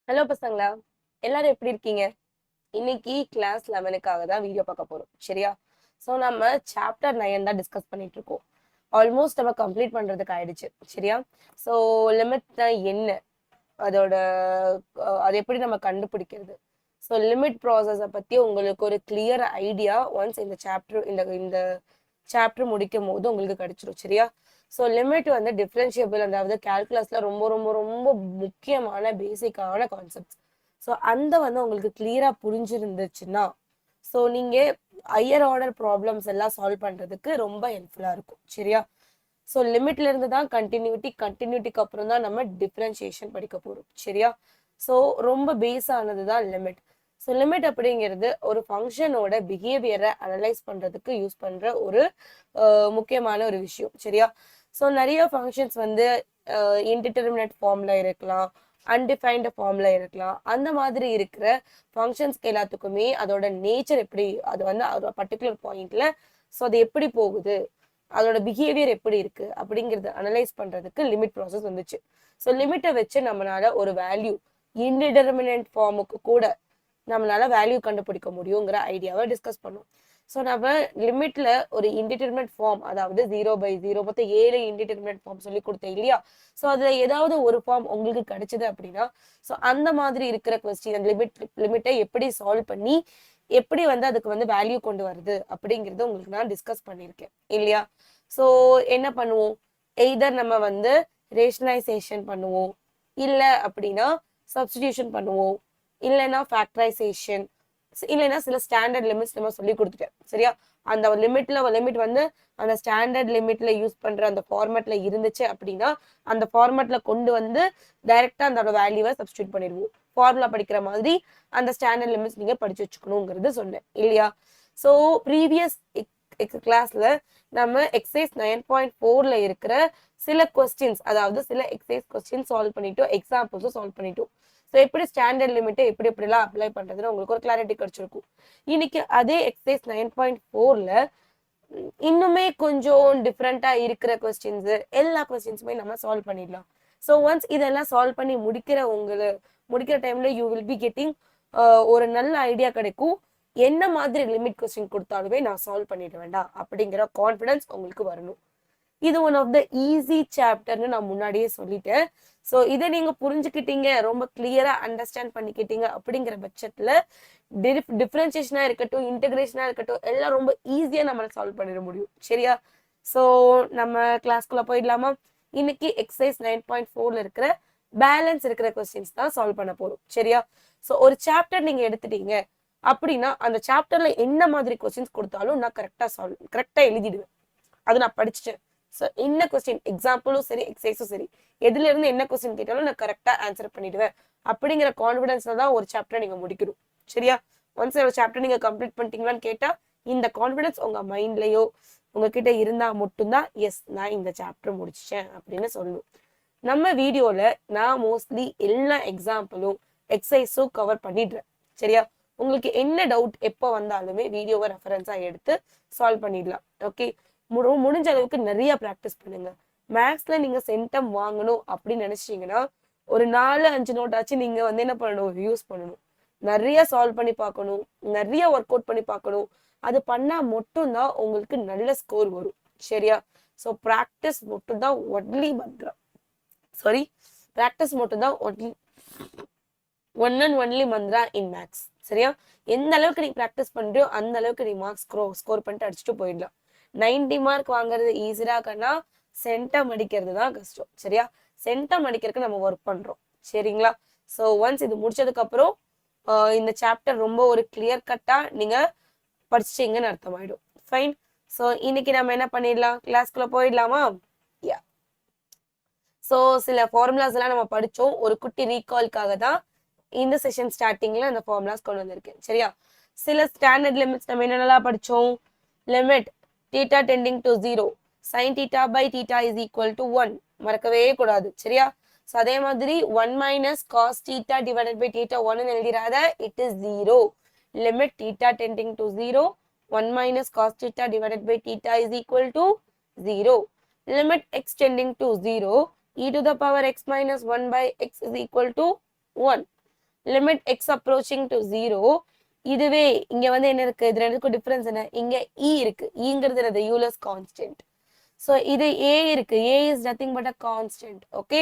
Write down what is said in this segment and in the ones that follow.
Hello பசங்களா, எல்லாரும் எப்படி இருக்கீங்க? இன்னைக்கு கிளாஸ் 11க்காக தான் வீடியோ பார்க்க போறோம். சரியா? ஸோ நம்ம சாப்டர் 9 தான் டிஸ்கஸ் பண்ணிட்டு இருக்கோம். ஆல்மோஸ்ட் நம்ம கம்ப்ளீட் பண்றதுக்கு ஆயிடுச்சு. சரியா? ஸோ லிமிட்னா என்ன? அதோட அது எப்படி நம்ம கண்டுபிடிக்கிறது? ஸோ லிமிட் ப்ராசஸை பத்தி உங்களுக்கு ஒரு கிளியர் ஐடியா ஒன்ஸ் இந்த சாப்டர் முடிக்கும் போது உங்களுக்கு கிடைச்சிரும். சரியா? ஸோ லிமிட் வந்து டிஃபரன்ஷியபிள், அதாவது கால்குலஸ்ல ரொம்ப ரொம்ப ரொம்ப முக்கியமான பேசிக்கான கான்செப்ட். ஸோ அந்த வந்து உங்களுக்கு கிளியரா புரிஞ்சிருந்துச்சுன்னா, ஸோ நீங்க ஹையர் ஆர்டர் ப்ராப்ளம்ஸ் எல்லாம் சால்வ் பண்றதுக்கு ரொம்ப ஹெல்ப்ஃபுல்லா இருக்கும். சரியா? ஸோ லிமிட்ல இருந்து தான் கண்டினியூட்டிக்கு அப்புறம் தான் நம்ம டிஃபரன்ஷியேஷன் படிக்க போறோம். சரியா? ஸோ ரொம்ப பேஸ் ஆனது தான் லிமிட். ஸோ லிமிட் அப்படிங்கிறது ஒரு ஃபங்க்ஷனோட பிஹேவியரை அனலைஸ் பண்றதுக்கு யூஸ் பண்ற ஒரு முக்கியமான ஒரு விஷயம். சரியா? ஸோ நிறைய ஃபங்க்ஷன்ஸ் வந்து இன்டிடெர்மினேட் ஃபார்ம்ல இருக்கலாம், அன்டிஃபைன்டு ஃபார்ம்ல இருக்கலாம். அந்த மாதிரி இருக்கிற ஃபங்க்ஷன்ஸ்க்கு எல்லாத்துக்குமே அதோட நேச்சர் எப்படி, அது வந்து அதோட பர்டிகுலர் பாயிண்ட்ல ஸோ அது எப்படி போகுது, அதோட பிஹேவியர் எப்படி இருக்கு அப்படிங்கறத அனலைஸ் பண்றதுக்கு லிமிட் ப்ராசஸ் வந்துச்சு. ஸோ லிமிட்டை வச்சு நம்மளால ஒரு வேல்யூ இன்டிடெர்மினன்ட் ஃபார்முக்கு கூட நம்மளால வேல்யூ கண்டுபிடிக்க முடியுங்கிற ஐடியாவை டிஸ்கஸ் பண்ணோம். ஸோ நம்ம லிமிட்ல ஒரு இன்டிடெர்மினன்ட் ஃபார்ம், அதாவது 0/0 மொத்தம் 7 இன்டிடெர்மினன்ட் ஃபார்ம் சொல்லி கொடுத்தேன் இல்லையா? ஸோ அதுல ஏதாவது ஒரு ஃபார்ம் உங்களுக்கு கிடைச்சது அப்படின்னா, ஸோ அந்த மாதிரி இருக்கிற கொஸ்டின் லிமிட்டை எப்படி சால்வ் பண்ணி எப்படி வந்து அதுக்கு வந்து வேல்யூ கொண்டு வருது அப்படிங்கறத உங்களுக்கு நான் டிஸ்கஸ் பண்ணியிருக்கேன் இல்லையா? ஸோ என்ன பண்ணுவோம்? எய்தர் நம்ம வந்து ரேஷனலைசேஷன் பண்ணுவோம், இல்ல அப்படின்னா சப்ஸ்டிடியூஷன் பண்ணுவோம், இல்லைன்னா ஃபேக்டரைசேஷன், இல்லைன்னா சில ஸ்டாண்டர்ட் லிமிட்ஸ் நம்ம சொல்லி கொடுத்துட்டேன். சரியா? அந்த லிமிட் வந்து அந்த ஸ்டாண்டர்ட் லிமிட்ல யூஸ் பண்ற அந்த ஃபார்மேட்ல இருந்துச்சு அப்படின்னா அந்த ஃபார்மேட்ல கொண்டு வந்து டைரக்டா அந்த வேல்யூவை சப்ஸ்டியூட் பண்ணிடுவோம். ஃபார்முலா படிக்கிற மாதிரி அந்த ஸ்டாண்டர்ட் லிமிட்ஸ் நீங்க படிச்சு வச்சுக்கணுங்கிறது சொன்னேன் இல்லையா? ஸோ ப்ரீவியஸ் கிளாஸ்ல நம்ம எக்ஸசைஸ் 9.4ல இருக்கிற சில கொஸ்டின்ஸ், அதாவது சில எக்ஸசைஸ் கொஸ்டின் சால்வ் பண்ணிட்டோம், எக்ஸாம்பிள்ஸும் சால்வ் பண்ணிட்டோம். ஸோ எப்படி ஸ்டாண்டர்ட் லிமிட்டை எப்படி எப்படிலாம் அப்ளை பண்றதுன்னு உங்களுக்கு ஒரு கிளாரிட்டி கிடைச்சிருக்கும். இன்னைக்கு அதே எக்ஸசைஸ் 9.4ல இன்னுமே கொஞ்சம் டிஃப்ரெண்டா இருக்கிற கொஸ்டின்ஸ், எல்லா கொஸ்டின்ஸுமே நம்ம சால்வ் பண்ணிடலாம். ஸோ ஒன்ஸ் இதெல்லாம் சால்வ் பண்ணி முடிக்கிற டைம்ல யூ வில் பி கெட்டிங் ஒரு நல்ல ஐடியா கிடைக்கும். என்ன மாதிரி லிமிட் கொஸ்டின் கொடுத்தாலுமே நான் சால்வ் பண்ணிட வேண்டாம் அப்படிங்கிற கான்ஃபிடன்ஸ் உங்களுக்கு வரணும். இது ஒன் ஆஃப் த ஈஸி சாப்டர்னு நான் முன்னாடியே சொல்லிட்டேன். ஸோ இதை நீங்க புரிஞ்சுக்கிட்டீங்க, ரொம்ப கிளியரா அண்டர்ஸ்டாண்ட் பண்ணிக்கிட்டீங்க அப்படிங்கிற பட்சத்துல டிஃபரன்சியேஷனா இருக்கட்டும், இன்டகிரேஷனா இருக்கட்டும், எல்லாம் ரொம்ப ஈஸியா நம்மளால சால்வ் பண்ணிட முடியும். சரியா? ஸோ நம்ம கிளாஸ்க்குள்ள போயிடலாமா? இன்னைக்கு எக்ஸசைஸ் 9.4ல இருக்கிற பேலன்ஸ் இருக்கிற கொஸ்டின்ஸ் தான் சால்வ் பண்ண போறோம். சரியா? ஸோ ஒரு சாப்டர் நீங்க எடுத்துட்டீங்க அப்படின்னா அந்த சாப்டர்ல என்ன மாதிரி கொஸ்டின்ஸ் கொடுத்தாலும் நான் கரெக்டா எழுதிடுவேன். அது நான் படிச்சுட்டேன். ஸோ என்ன கொஸ்டின், எக்ஸாம்பிளும் சரி எக்ஸசைஸும் சரி, எதுல இருந்து என்ன கொஸ்டின் கேட்டாலும் நான் கரெக்டா ஆன்சர் பண்ணிடுவேன் அப்படிங்கிற கான்ஃபிடன்ஸ்ல தான் ஒரு சாப்டர் நீங்க முடிக்கணும். சரியா? ஒன்ஸ் ஒரு சாப்டர் நீங்க கம்ப்ளீட் பண்ணிட்டீங்களான்னு கேட்டா இந்த கான்ஃபிடன்ஸ் உங்க மைண்ட்லயோ உங்ககிட்ட இருந்தா மட்டும்தான் எஸ் நான் இந்த சாப்டர் முடிச்சிட்டேன் அப்படின்னு சொல்லணும். நம்ம வீடியோல நான் மோஸ்ட்லி எல்லா எக்ஸாம்பிளும் எக்ஸசைஸும் கவர் பண்ணிடுறேன். சரியா? உங்களுக்கு என்ன டவுட் எப்போ வந்தாலுமே வீடியோவை ரெஃபரன்ஸா எடுத்து சால்வ் பண்ணிடலாம். ஓகே? முடிஞ்ச அளவுக்கு நிறைய ப்ராக்டிஸ் பண்ணுங்க. மேக்ஸ்ல நீங்க சென்டம் வாங்கணும் அப்படின்னு நினைச்சீங்கன்னா ஒரு 4-5 நோட் ஆச்சு நீங்க வந்து என்ன பண்ணணும், யூஸ் பண்ணணும். நிறைய சால்வ் பண்ணி பார்க்கணும், நிறைய ஒர்க் அவுட் பண்ணி பார்க்கணும். அது பண்ணா மட்டும்தான் உங்களுக்கு நல்ல ஸ்கோர் வரும். சரியா? ஸோ ப்ராக்டிஸ் மட்டும்தான் ஒன்லி மந்த்ரா, சாரி, ப்ராக்டிஸ் மட்டும்தான் one and only mantra in maths. சரியா? எந்த அளவுக்கு நீ ப்ராக்டிஸ் பண்றியோ அந்த அளவுக்கு நீ மார்க்ஸ் ஸ்கோர் பண்ணிட்டு அடிச்சுட்டு போயிடலாம். 90 மார்க் வாங்குறது ஈஸியாக்கன்னா சென்டம் அடிக்கிறது தான் கஷ்டம். சரியா? சென்டம் அடிக்கிறதுக்கு நம்ம ஒர்க் பண்றோம். சரிங்களா? ஸோ ஒன்ஸ் இது முடிச்சதுக்கு அப்புறம் இந்த சாப்டர் ரொம்ப ஒரு கிளியர் கட்டா நீங்க படிச்சிட்டீங்கன்னு அர்த்தமாயிடும். ஃபைன். ஸோ இன்னைக்கு நம்ம என்ன பண்ணிடலாம், கிளாஸ்க்குள்ள போயிடலாமா? யா. ஸோ சில ஃபார்முலாஸ் எல்லாம் நம்ம படிச்சோம். ஒரு குட்டி ரீகால்க்காக தான் இந்த செஷன் ஸ்டார்டிங்ல அந்த ஃபார்முலாஸ் கொண்டு வந்திருக்கேன். சரியா? சில ஸ்டாண்டர்ட் லிமிட்ஸ் நம்ம என்னென்னலாம் படிச்சோம்? Limit theta tending to 0 sin theta by theta is equal to 1 மறக்கவே கூடாது. சரியா? ஸோ அதே மாதிரி 1 minus cos theta divided by theta 1 எழுதிராத, it is 0. limit theta tending to 0 1 minus cos theta divided by theta is equal to 0. limit x tending to 0 e to the power x minus 1 by x is equal to 1. Limit x approaching to 0. இதுவே இங்க வந்து என்ன இருக்கு, இது ரெண்டுக்கும் difference என்ன, இங்க இ இருக்கு, ஈங்கிறது என்னது யூலர்ஸ் கான்ஸ்டன்ட். ஸோ இது ஏ இருக்கு, a is nothing but a constant. Okay,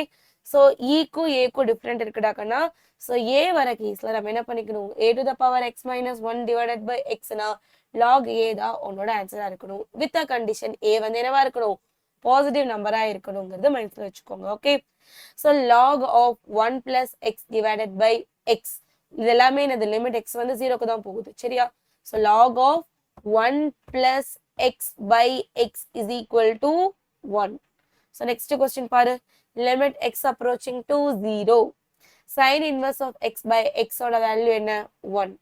so ஈக்கும் ஏக்கும் டிஃப்ரெண்ட் இருக்குடாக்கன்னா, ஸோ ஏ வர கேஸ்ல நம்ம என்ன பண்ணிக்கணும், a to the power x minus one divided by எக்ஸ்னா லாக் ஏ தான் உன்னோட ஆன்சரா இருக்கணும். வித் அ கண்டிஷன் ஏ வந்து என்னவா இருக்கணும், பாசிட்டிவ் நம்பரா இருக்கணுங்கிறது மைண்ட்ல வச்சுக்கோங்க. Okay, so log of one plus x divided by x, இது எல்லாமே என்னது லிமிட் எக்ஸ் வந்து ஜீரோக்கு தான் போகுது. சரியா, so log of one plus x by x is equal to 1. So next question பாரு, limit x approaching to 0. Sin inverse of x by x ஓட வேல்யூ என்ன, 1.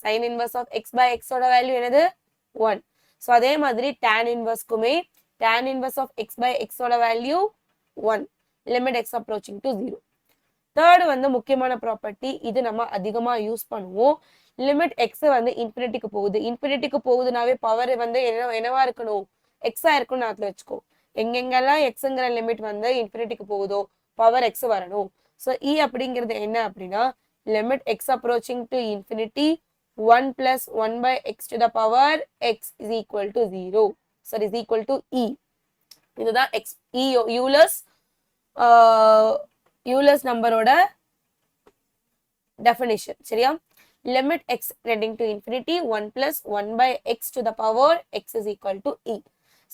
Sin inverse of x by x ஓட value என்னது, 1. So அதே மாதிரி tan inverse குமே tan inverse of x by x ஓட value 1. Limit x approaching to 0. Third வந்து முக்கியமான ப்ராப்பர்ட்டி, இது நம்ம அதிகமா யூஸ் பண்ணுவோம். லிமிட் எக்ஸ் வந்து இன்ஃபினிட்டிக்கு போகுது, இன்ஃபினிட்டிக்கு போகுதுனாவே பவர் வந்து என்னவா இருக்கணும், எக்ஸா இருக்கணும்னு அதுல வச்சுக்கோ. எங்கெங்கெல்லாம் எக்ஸுங்கிற லிமிட் வந்து இன்ஃபினிட்டிக்கு போகுதோ பவர் எக்ஸ் வரணும். ஸோ இ அப்படிங்கிறது என்ன அப்படின்னா, limit x approaching to infinity 1 plus 1 by x to the power x is equal to 0. So is equal to e. இதுதான் எக்ஸ் இ யூலர்ஸ் நம்பரோட டெஃபினிஷன். சரியா, limit x tending to infinity 1 plus 1 by x to the power x is equal to e.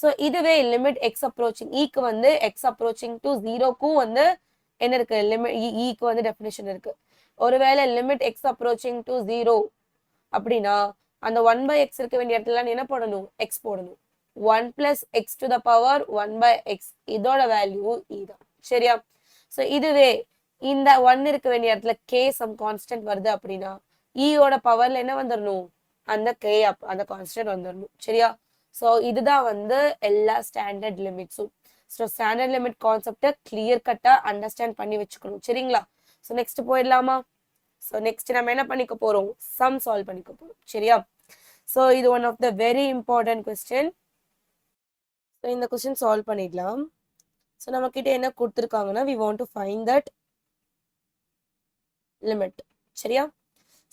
So இதுவே limit x approaching e க்கு வந்து x approaching to 0 க்கு வந்து என்ன இருக்கு, லிமிட் e க்கு வந்து டெஃபினிஷன் இருக்கு. ஒருவேளை limit x approaching to 0 அப்படின்னா அந்த 1 by x இருக்க வேண்டிய இடத்துல என்ன போடணும், x போடணும். 1 plus x to the power 1 by x, இதோட வேல்யூ e தான். சரியா, ஸோ இதுவே இந்த 1 இருக்க வேண்டிய இடத்துல k சம் கான்ஸ்டன்ட் வருது அப்படின்னா ஈயோட பவர்ல என்ன வந்துடணும், அந்த கே அந்த கான்ஸ்டன்ட் வந்துடணும். சரியா, ஸோ இதுதான் வந்து எல்லா ஸ்டாண்டர்ட் லிமிட்ஸும். ஸோ ஸ்டாண்டர்ட் லிமிட் கான்செப்டை கிளியர் கட்டா அண்டர்ஸ்டாண்ட் பண்ணி வச்சுக்கணும். சரிங்களா, ஸோ நெக்ஸ்ட் போயிடலாமா. ஸோ நெக்ஸ்ட் நம்ம என்ன பண்ணிக்க போறோம், சம் சால்வ் பண்ணிக்க போறோம். சரியா, ஸோ இது one of the very important question. So இந்த கொஸ்டின் சால்வ் பண்ணிடலாம். ஸோ நம்ம கிட்ட என்ன கொடுத்துருக்காங்கன்னா, we want to find that limit. சரியா,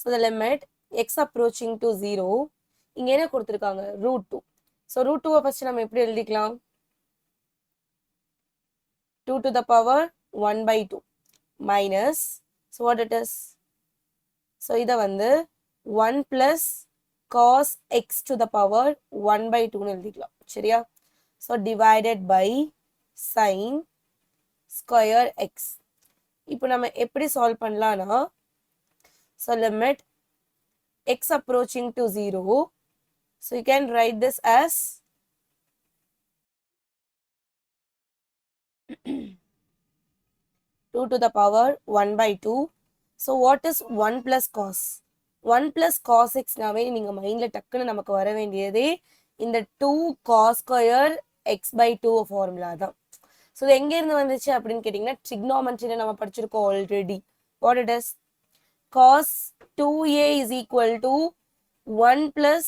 so the limit x approaching to 0, இங்க என்ன கொடுத்திருக்காங்க, √2. so √2 first நம்ம எப்படி எழுதிக்கலாம், 2 to the power 1 by 2 minus, so what it is, so இத வந்து 1 plus cos x to the power 1 by 2 னு எழுதிக்கலாம். சரியா, so divided by sin square x. இப்போ நம்ம எப்படி சால்வ் பண்ணலாம்னா, so limit x approaching to 0, so you can write this as 2 to the power 1 by 2. so what is 1 plus cos, 1 plus cos x நாவே நீங்க மைண்ட்ல டக்குன்னு நமக்கு வர வேண்டியதே இந்த 2 cos square x by 2 formula தான். ஸோ இது எங்க இருந்து வந்துச்சு அப்படின்னு கேட்டீங்கன்னா, ட்ரிக்னாமெட்ரியில நம்ம படிச்சிருக்கோம் already. What it is, cos 2a is equal to 1 plus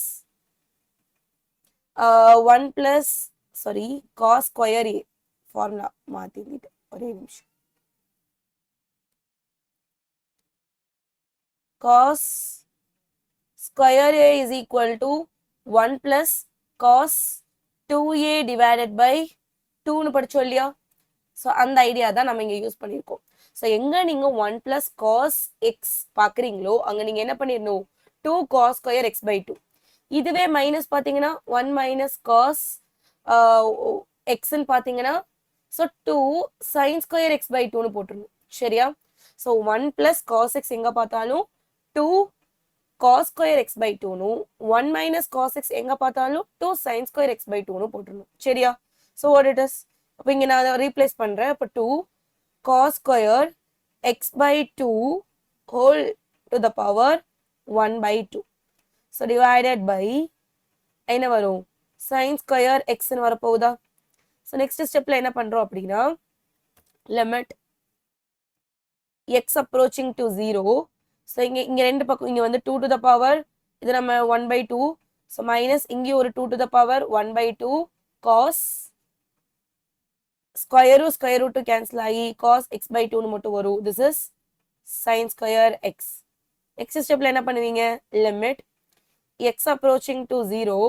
cos square a. Formula மாத்திட்டு ஒரே நிமிஷம். cos square a is equal to 1 plus cos 2a divided by 2 னு படிச்சோம் இல்லையா. ஸோ அந்த ஐடியா தான் நம்ம இங்க யூஸ் பண்ணியிருக்கோம். ஸோ எங்க நீங்க 1 plus cos x பாக்குறீங்களோ அங்க நீங்க என்ன பண்ணிடணும், 2 cos square x by 2. இதுவே மைனஸ் பாத்தீங்கன்னா 1 minus cos x ன்னு பாத்தீங்கன்னா, so 2 sin square x by 2 னு போட்டுருணும். சரியா, ஸோ 1 plus cos x எங்க பார்த்தாலும் 2 cos square x by 2 னு, 1 minus cos x எங்க பார்த்தாலும் 2 sin square x by 2 னு போட்டுருணும். சரியா, ஸோ வாட் இட் இஸ், அப்போ இங்க நான் அதை ரீப்ளேஸ் பண்றேன். அப்போ 2 cos square x by 2 whole to the power 1 by 2. So divided by என்ன வரும், sin square x ன்னு வரப்போகுதா. ஸோ நெக்ஸ்ட் ஸ்டெப்ல என்ன பண்றோம் அப்படின்னா, limit x approaching to 0. So இங்க ரெண்டு பக்கம் இங்க வந்து 2 to the power, இது நம்ம 1 by 2. ஸோ மைனஸ் இங்கே ஒரு 2 to the power 1 by 2 cos square root cancel ஆகி cos x by 2 னு மட்டும் வரும். This is sin square x. Next stepல என்ன பண்ணுவீங்க? Limit x approaching to 0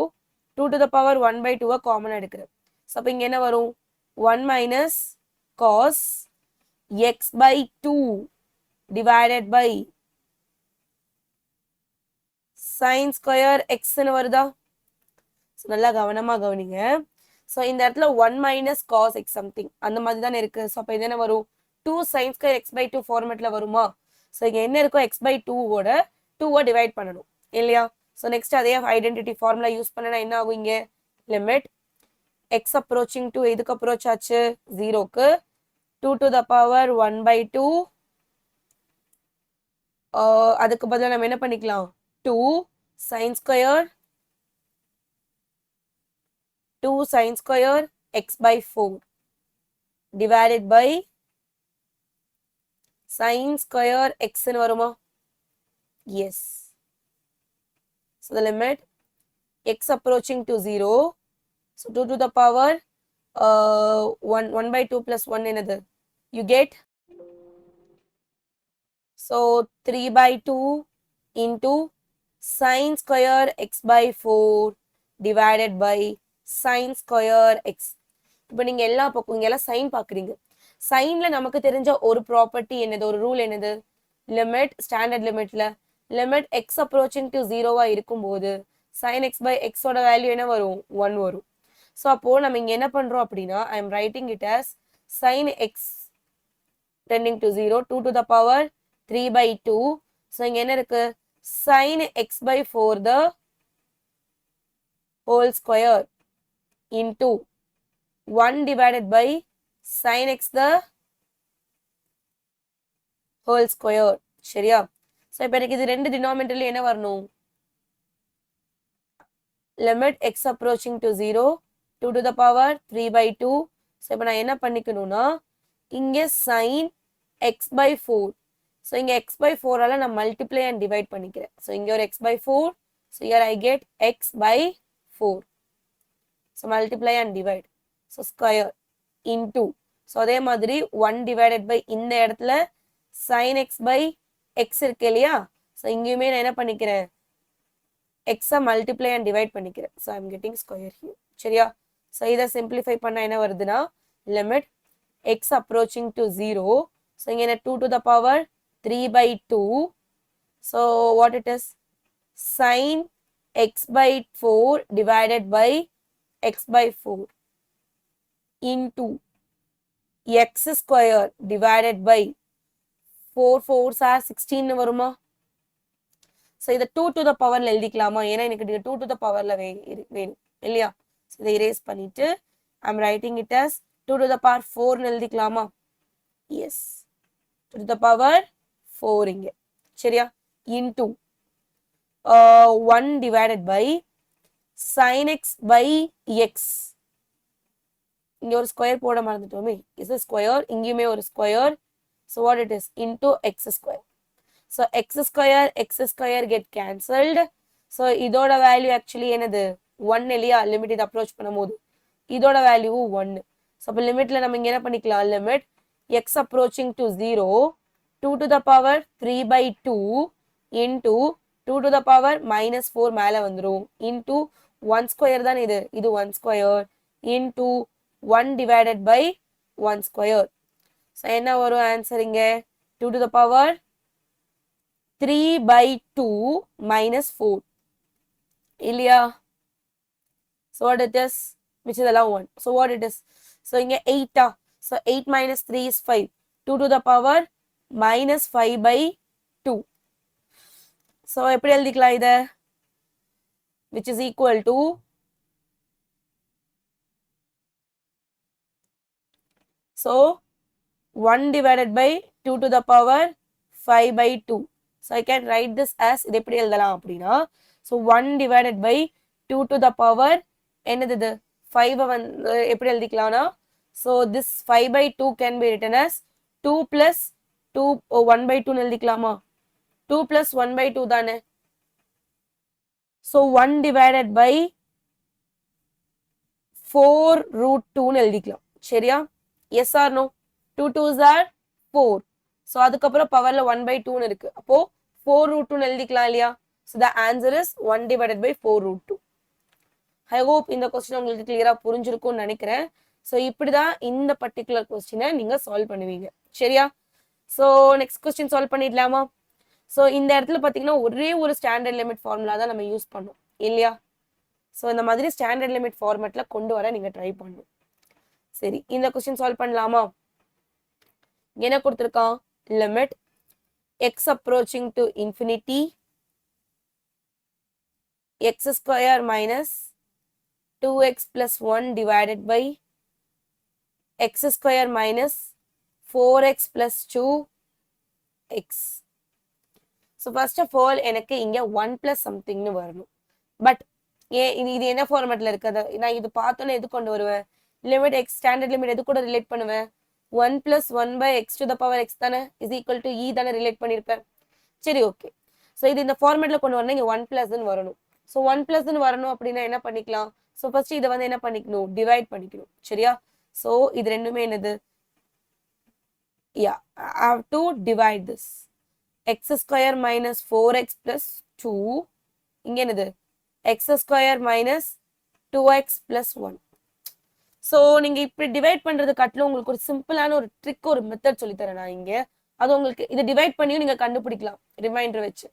2 to the power 1 by 2 common எடுக்கிறேன். ஸோ அப்போ இங்கே என்ன வரும்? 1 minus cos x by 2 divided by sin square x ன்னு வருதா? நல்லா கவனமா கவனிங்க. ஸோ இந்த இடத்துல 1 minus cos x சம்திங் அந்த மாதிரி தானே இருக்கு. ஸோ அப்போ இது என்ன வரும்? 2 sin square x by 2 ஃபார்மேட்ல வருமா? ஸோ இங்கே என்ன இருக்கும்? x by 2 2 டிவைட் பண்ணணும் இல்லையா? ஸோ நெக்ஸ்ட் அதே ஐடென்டிட்டி ஃபார்முலா யூஸ் பண்ணனா என்ன ஆகும்? இங்கே லிமிட் x approaching to எதுக்கு அப்ரோச் ஆச்சு? 0க்கு 2 to the power 1 by 2 அதுக்கு பதிலாக நம்ம என்ன பண்ணிக்கலாம்? 2 sin square x by 4 divided by sin square x ன்னு வருமா? Yes. So the limit x approaching to 0. So 2 to the power 1 by 2 plus 1 another. You get? So 3 by 2 into sin square x by 4 divided by sin square x. இப்போ நீங்க எல்லா பக்கம் இங்க எல்லாம் sign பாக்குறீங்க. சைன்ல நமக்கு தெரிஞ்ச ஒரு ப்ராப்பர்ட்டி என்னது? ஒரு ரூல் என்னது? லிமிட் ஸ்டாண்டர்ட் லிமிட்ல லிமிட் x approaching to 0 இருக்கும்போது sin x by x ஓட வேல்யூ என்ன வரும்? 1 வரும். ஸோ அப்போ நம்ம இங்க என்ன பண்றோம் அப்படின்னா I am writing it as sin x tending to 0 2 to the power 3 by 2. So இங்க என்ன இருக்கு? sin x by 4 the whole square into 1 divided by sin x the whole square. சரியா? ஸோ இப்போ எனக்கு இது ரெண்டு டினாமினேட்டர்ல என்ன வரணும்? Limit x approaching to 0 2 to the power 3 by 2. So இப்போ நான் என்ன பண்ணிக்கணும்னா இங்கே sin x by 4. ஸோ இங்கே x by 4ஆல நான் மல்டிப்ளை அண்ட் டிவைட் பண்ணிக்கிறேன். ஸோ இங்கே ஒரு x by 4. So here I get x by 4. So multiply and divide. So square into. So அதே மாதிரி 1 டிவைடட் பை இந்த இடத்துல sin x by x இருக்கு இல்லையா? ஸோ இங்கேயுமே நான் என்ன பண்ணிக்கிறேன்? x மல்டிப்ளை அண்ட் டிவைட் பண்ணிக்கிறேன். So I'm getting square here. சரியா? ஸோ இதை சிம்பிளிஃபை பண்ண என்ன வருதுன்னா limit x approaching to 0. So இங்கே என்ன 2 to the power 3 by 2. So what it is? sin x by 4 divided by x by 4 into x square divided by 4 4s are 16 வருமா? So இதை 2 to the powerல எழுதிக்கலாமா? ஏன்னா எனக்கு 2 to the powerல வேணும் இல்லையா? So இதை erase பண்ணிட்டு I'm writing it as 2 to the power 4 எழுதிக்கலாமா? Yes 2 to the power 4 இங்க. சரியா? into 1 divided by sin x by x. இங்க ஒரு ஸ்கொயர் போட மறந்துட்டோமே. இஸ் ஸ்கொயர், இங்கேயுமே ஒரு square. So what it is? into x square. So x square get cancelled. So இதோட value actually என்னது? 1 இல்லையா? லிமிட் இது அப்ரோச் பண்ணும்போது இதோட வேல்யூ 1. ஸோ அப்போ லிமிட்ல நம்ம இங்க என்ன பண்ணிக்கலாம்? Limit x approaching to 0 2 to the power 3 by 2 into 2 to the power minus 4 மேலே வந்துடும் into 1 square தான் இது 1 square into 1 divided by 1 square. So என்ன வரும் ஆன்சர் இங்க? 2 to the power 3 by 2 minus 4 இல்லையா? So what it is? Which is allowed 1. So what it is? So இங்க 8. So 8 minus 3 is 5. 2 to the power minus 5 by 2. So எப்படி எழுதிக்கலாம் இதை? Which is equal to so 1 divided by 2 to the power 5 by 2. So I can write this as இது எப்படி எழுதலாம் அப்படின்னா so 1 divided by 2 to the power என்னது இது 5 வந்து எப்படி எழுதிக்கலாம்னா so this 5 by 2 can be written as 2 plus 2 1 by 2 எழுதிக்கலாமா? 2 plus 1 by 2 தானே? so 1 divided by 4 root 2 எழுதிக்கலாம். சரியா? yes or no? 2 2s are 4. So அதுக்கப்புறம் பவர்ல 1/2 இருக்கு. அப்போ 4√2 எழுதிக்கலாம் இல்லையா? So the answer is 1/4√2. I hope இந்த கொஸ்டின் உங்களுக்கு கிளியரா புரிஞ்சிருக்கும்னு நினைக்கிறேன். ஸோ இப்படிதான் இந்த பர்டிகுலர் கொஸ்டினை நீங்க சால்வ் பண்ணுவீங்க. சரியா? ஸோ நெக்ஸ்ட் கொஸ்டின் சால்வ் பண்ணிடலாமா? ஸோ இந்த இடத்துல பார்த்தீங்கன்னா ஒரே ஒரு ஸ்டாண்டர்ட் லிமிட் ஃபார்முலா தான் நம்ம யூஸ் பண்ணோம் இல்லையா? ஸோ இந்த மாதிரி ஸ்டாண்டர்ட் லிமிட் ஃபார்மேட்ல கொண்டு வர நீங்க ட்ரை பண்ணணும். சரி, இந்த கொஸ்டின் சால்வ் பண்ணலாமா? என்ன கொடுத்துருக்கான்? Limit x approaching to infinity x square minus 2x plus 1 divided by x square minus 4x plus 2x. So first of all எனக்கு இங்க 1 plus something னு வரணும். பட் இது என்ன ஃபார்மேட்ல இருக்குது? நான் இது பார்த்தோன்னே எது கொண்டு வருவேன்? லிமிட் x ஸ்டாண்டர்ட் லிமிட் எது கூட ரிலேட் பண்ணுவேன்? 1 plus 1 by x to the power x தானே is equal to e தானே ரிலேட் பண்ணியிருப்பேன். சரி, ஓகே. ஸோ இது இந்த ஃபார்மேட்ல கொண்டு வரணும். இங்க 1 plus ன்னு வரணும். ஸோ 1 plus ன்னு வரணும் அப்படின்னா என்ன பண்ணிக்கலாம்? ஸோ ஃபர்ஸ்ட் இதை வந்து என்ன பண்ணிக்கணும்? டிவைட் பண்ணிக்கணும். சரியா? ஸோ இது ரெண்டுமே என்னது? I have to divide this. x square minus 4x plus 2 இங்க என்னது? x square minus 2x plus 1. So நீங்க இப்படி டிவைட் பண்றது கட்டில உங்களுக்கு ஒரு சிம்பிளான ஒரு ட்ரிக், ஒரு மெத்தட் சொல்லித்தரேன் நான் இங்க. அது உங்களுக்கு இதை டிவைட் பண்ணியும் நீங்க கண்டுபிடிக்கலாம் ரிமைண்டர் வச்சு.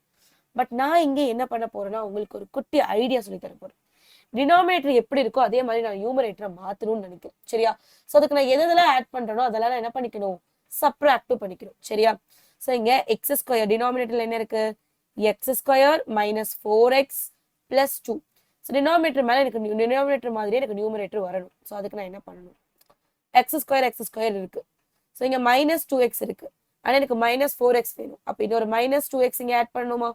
பட் நான் இங்க என்ன பண்ண போறேன்னா உங்களுக்கு ஒரு குட்டி ஐடியா சொல்லி தர போறேன். டினாமினேட்டர் எப்படி இருக்கோ அதே மாதிரி நான் நியூமரேட்டரை மாத்தணும்னு நினைக்கிறேன். சரியா? ஸோ அதுக்கு நான் எதெல்லாம் ஆட் பண்றேனோ அதெல்லாம் நான் என்ன பண்ணிக்கணும்? சப்ராக்ட் பண்ணிக்கணும். சரியா? ஸோ இங்க எக்ஸ் ஸ்கொயர் டினாமினேட்டர்ல என்ன இருக்கு? X square minus 4x plus 2. So denominator மேல எனக்கு டினாமினேட்டர் மாதிரியே எனக்கு நியூமரேட்டர் வரணும். ஸோ அதுக்கு நான் என்ன பண்ணணும்? எக்ஸ் ஸ்கொயர் இருக்கு. ஸோ இங்க மைனஸ் 2x இருக்கு. ஆனா எனக்கு மைனஸ் 4x வேணும். அப்ப இது ஒரு மைனஸ் 2x இங்க ஆட் பண்ணணுமா?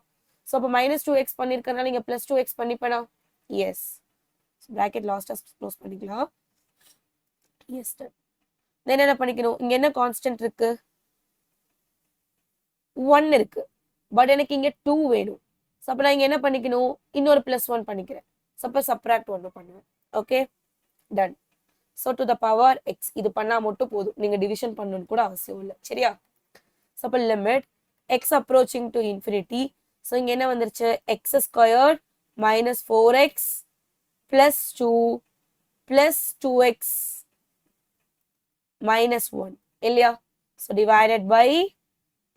ஸோ அப்போ மைனஸ் 2x பண்ணிருக்கனால இங்க பிளஸ் 2x பண்ணிப்பேனா? எஸ். பிராக்கெட் லாஸ்டா க்ளோஸ் பண்ணிக்கலாம். எஸ். தென் என்ன பண்ணிக்கணும்? இங்க என்ன கான்ஸ்டன்ட் இருக்கு? 1 இருக்கு. பட் எனக்கு இங்க 2 வேணும். ஸோ அப்போ நான் இங்க என்ன பண்ணிக்கணும்? இன்னொரு பிளஸ் 1 பண்ணிக்கிறேன். சப்போஸ் சப்ராக்ட் 1 பண்ணுவேன். Okay, done. So to the power x இது பண்ணா மட்டும் போதும். நீங்க டிவிஷன் பண்ணணும்னு கூட அவசியம் இல்லை. சரியா? ஸோ அப்போ limit x approaching to infinity. So இங்க என்ன வந்துருச்சு? X square minus 4x plus 2 plus 2x minus 1 இல்லையா? So divided by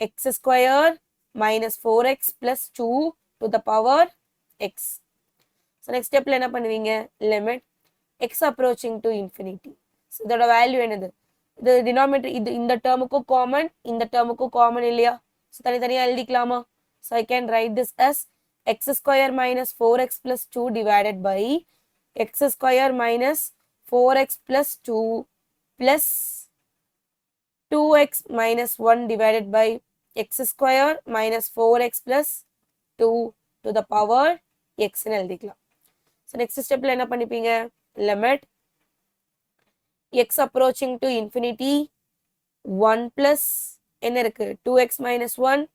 x square minus 4x plus 2 to the power x. So next stepல என்ன பண்ணுவீங்க? limit x approaching to infinity. So இதோட value என்னது? இது டினாமினேட்டர் இது இந்த டேர்முக்கும் காமன், இந்த டேர்முக்கும் காமன் இல்லையா? So தனித்தனியா எழுதிக்கலாமா? So I can write this as x square minus 4x plus 2 divided by x square minus 4x plus 2 plus 2x minus 1 divided by x square minus 4x plus 2 to the power x ன்னு எழுதிக்கலாம். So next stepல என்ன பண்ணிப்பீங்க? limit x approaching to infinity 1 plus என்ன இருக்கு? 2x minus 1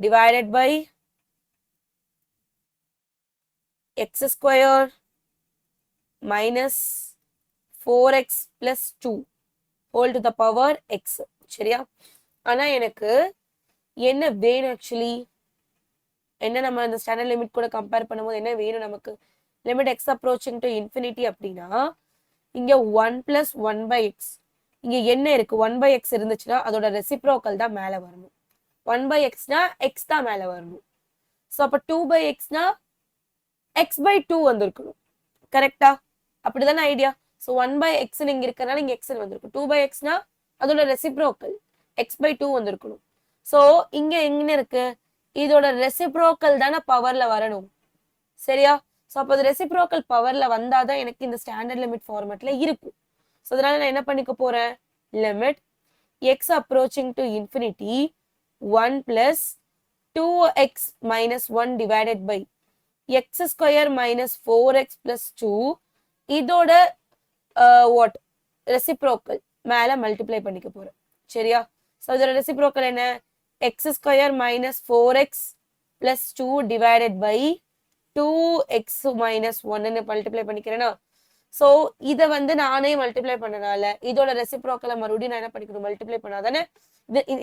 divided by x square minus 4x plus 2 whole to the power x. சரியா? ஆனா எனக்கு என்ன வேணும்? ஆக்சுவலி என்ன நம்ம இந்த ஸ்டாண்டர்ட் லிமிட் கூட கம்பேர் பண்ணும்போது என்ன வேணும் நமக்கு? Limit x approaching to infinity அப்படின்னா இங்க 1 plus 1 by x. இங்க என்ன இருக்கு? 1 by x இருந்துச்சுன்னா அதோட ரெசிப்ரோக்கல் தான் மேல வரணும். 1 by x னா x தான் மேல வரணும். ஸோ அப்போ 2 by x னா x by 2 வந்திருக்கணும். கரெக்டா? அப்படிதானே ஐடியா? ஸோ 1 by x இங்க இருக்கறனால இங்க x வந்திருக்கும். 2 by x னா அதோட ரெசிப்ரோக்கல் x by 2 வந்திருக்கணும். ஸோ இங்க என்ன இருக்கு? இதோட ரெசிப்ரோக்கல் தானே பவர்ல வரணும். சரியா? ஸோ அப்போ அது ரெசிப்ரோக்கல் பவர்ல வந்தாதான் எனக்கு இந்த ஸ்டாண்டர்ட் லிமிட் ஃபார்மேட்ல இருக்கும். ஸோ அதனால நான் என்ன பண்ணிக்க போறேன்? Limit x approaching to infinity 1 plus 2x minus 1 divided by x square minus 4x plus 2 இதோட வாட் ரெசிப்ரோக்கல் மேல மல்டிப்ளை பண்ணிக்க போறேன். சரியா? ஸோ இதோட ரெசிப்ரோக்கல் என்ன? x square minus 4x plus 2 divided by 2x minus 1 multiply பண்ணிக்கிறேன்னா ஸோ இதை வந்து நானே மல்டிப்ளை பண்ணனால இதோட ரெசிப்ரோக்கலை மறுபடியும் நான் என்ன பண்ணிக்கணும், மல்டிப்ளை பண்ணாதானே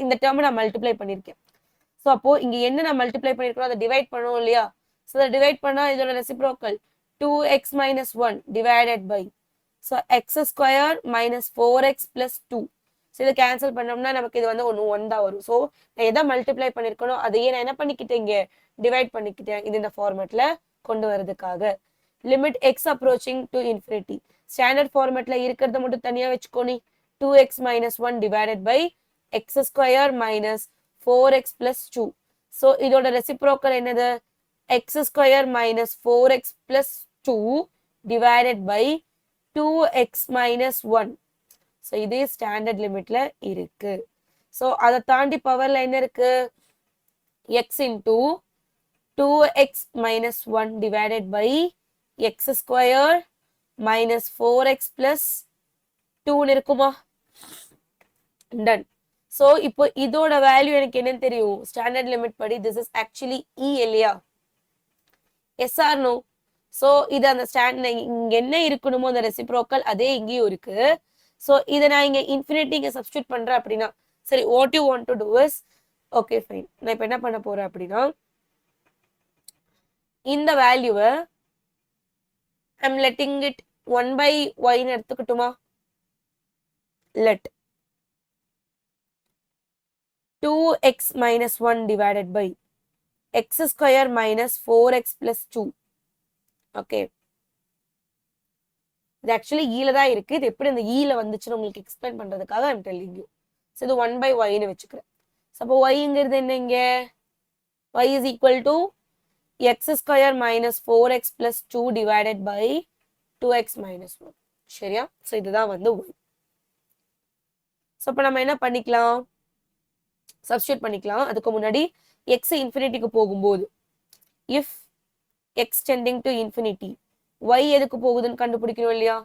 இந்த டேர்ம் நான் மல்டிப்ளை பண்ணியிருக்கேன். ஸோ அப்போ இங்க என்ன நான் மல்டிப்ளை பண்ணிருக்கோம் அதை டிவைட் பண்ணுவோம் இல்லையா. ஸோ அதை டிவைட் பண்ணா இதோட reciprocal 2x minus 1 divided by so x square minus 4x plus 2. So இதை கேன்சல் பண்ணோம்னா நமக்கு இது வந்து ஒன் தான் வரும். ஸோ நான் எதை மல்டிப்ளை பண்ணிருக்கணும் அதையே நான் என்ன பண்ணிக்கிட்டேன், இங்க டிவைட் பண்ணிக்கிட்டேன். இது இந்த ஃபார்மேட்ல கொண்டு வரதுக்காக. Limit x approaching to infinity standard ஃபார்மேட்ல இருக்கிறத மட்டும் தனியா வச்சுக்கோனி. 2x minus 1 divided by x square minus 4x plus 2. So இதோட ரெசிப்ரோக்கல் என்னது, x square minus 4x plus 2 divided by 2x minus 1. So இதே ஸ்டாண்டர்ட் லிமிட்ல இருக்கு. ஸோ அதை தாண்டி பவர்ல என்ன இருக்கு, x into 2x minus 1 divided by x square minus 4x plus 2 இருக்குமா. டன். ஸோ இப்போ இதோட வேல்யூ எனக்கு என்னன்னு தெரியும், ஸ்டாண்டர்ட் லிமிட் படி திஸ் இஸ் ஆக்சுவலி இ இல்லையா, எஸ் ஆர் நோ. ஸோ இது அந்த இங்க என்ன இருக்கணுமோ அந்த ரெசிப்ரோக்கல் அதே இங்கேயும் இருக்கு. ஸோ இதை நான் இங்க இன்ஃபினிட்டி இங்க சப்ஸ்டியூட் பண்றேன் அப்படின்னா சரி, what you want to do is okay fine. நான் இப்போ என்ன பண்ண போறேன் அப்படின்னா இந்த வேல்யூவை ஐம் லெட்டிங் இட் 1/y எடுத்துக்கிட்டுமா. Let 2x minus 1 divided by x square minus 4x plus 2. Okay, இது ஆக்சுவலி ஈல தான் இருக்கு. இது எப்படி இந்த ஈல வந்துச்சுன்னு உங்களுக்கு எக்ஸ்பிளைன் பண்றதுக்காக ஐம் டெல்லிங் யூ. ஸோ இது 1/y வச்சுக்கிறேன். அப்போ y-ங்கிறது என்ன, இங்க y is equal to x square minus 4x plus 2 divided by 2x minus 1. சரியா. ஸோ இதுதான் வந்து y. ஸோ இப்போ நம்ம என்ன பண்ணிக்கலாம், சப்ஸ்டியூட் பண்ணிக்கலாம். அதுக்கு முன்னாடி எக்ஸ் இன்ஃபினிட்டிக்கு போகும்போது if x tending to infinity y எதுக்கு போகுதுன்னு கண்டுபிடிக்கணும் இல்லையா.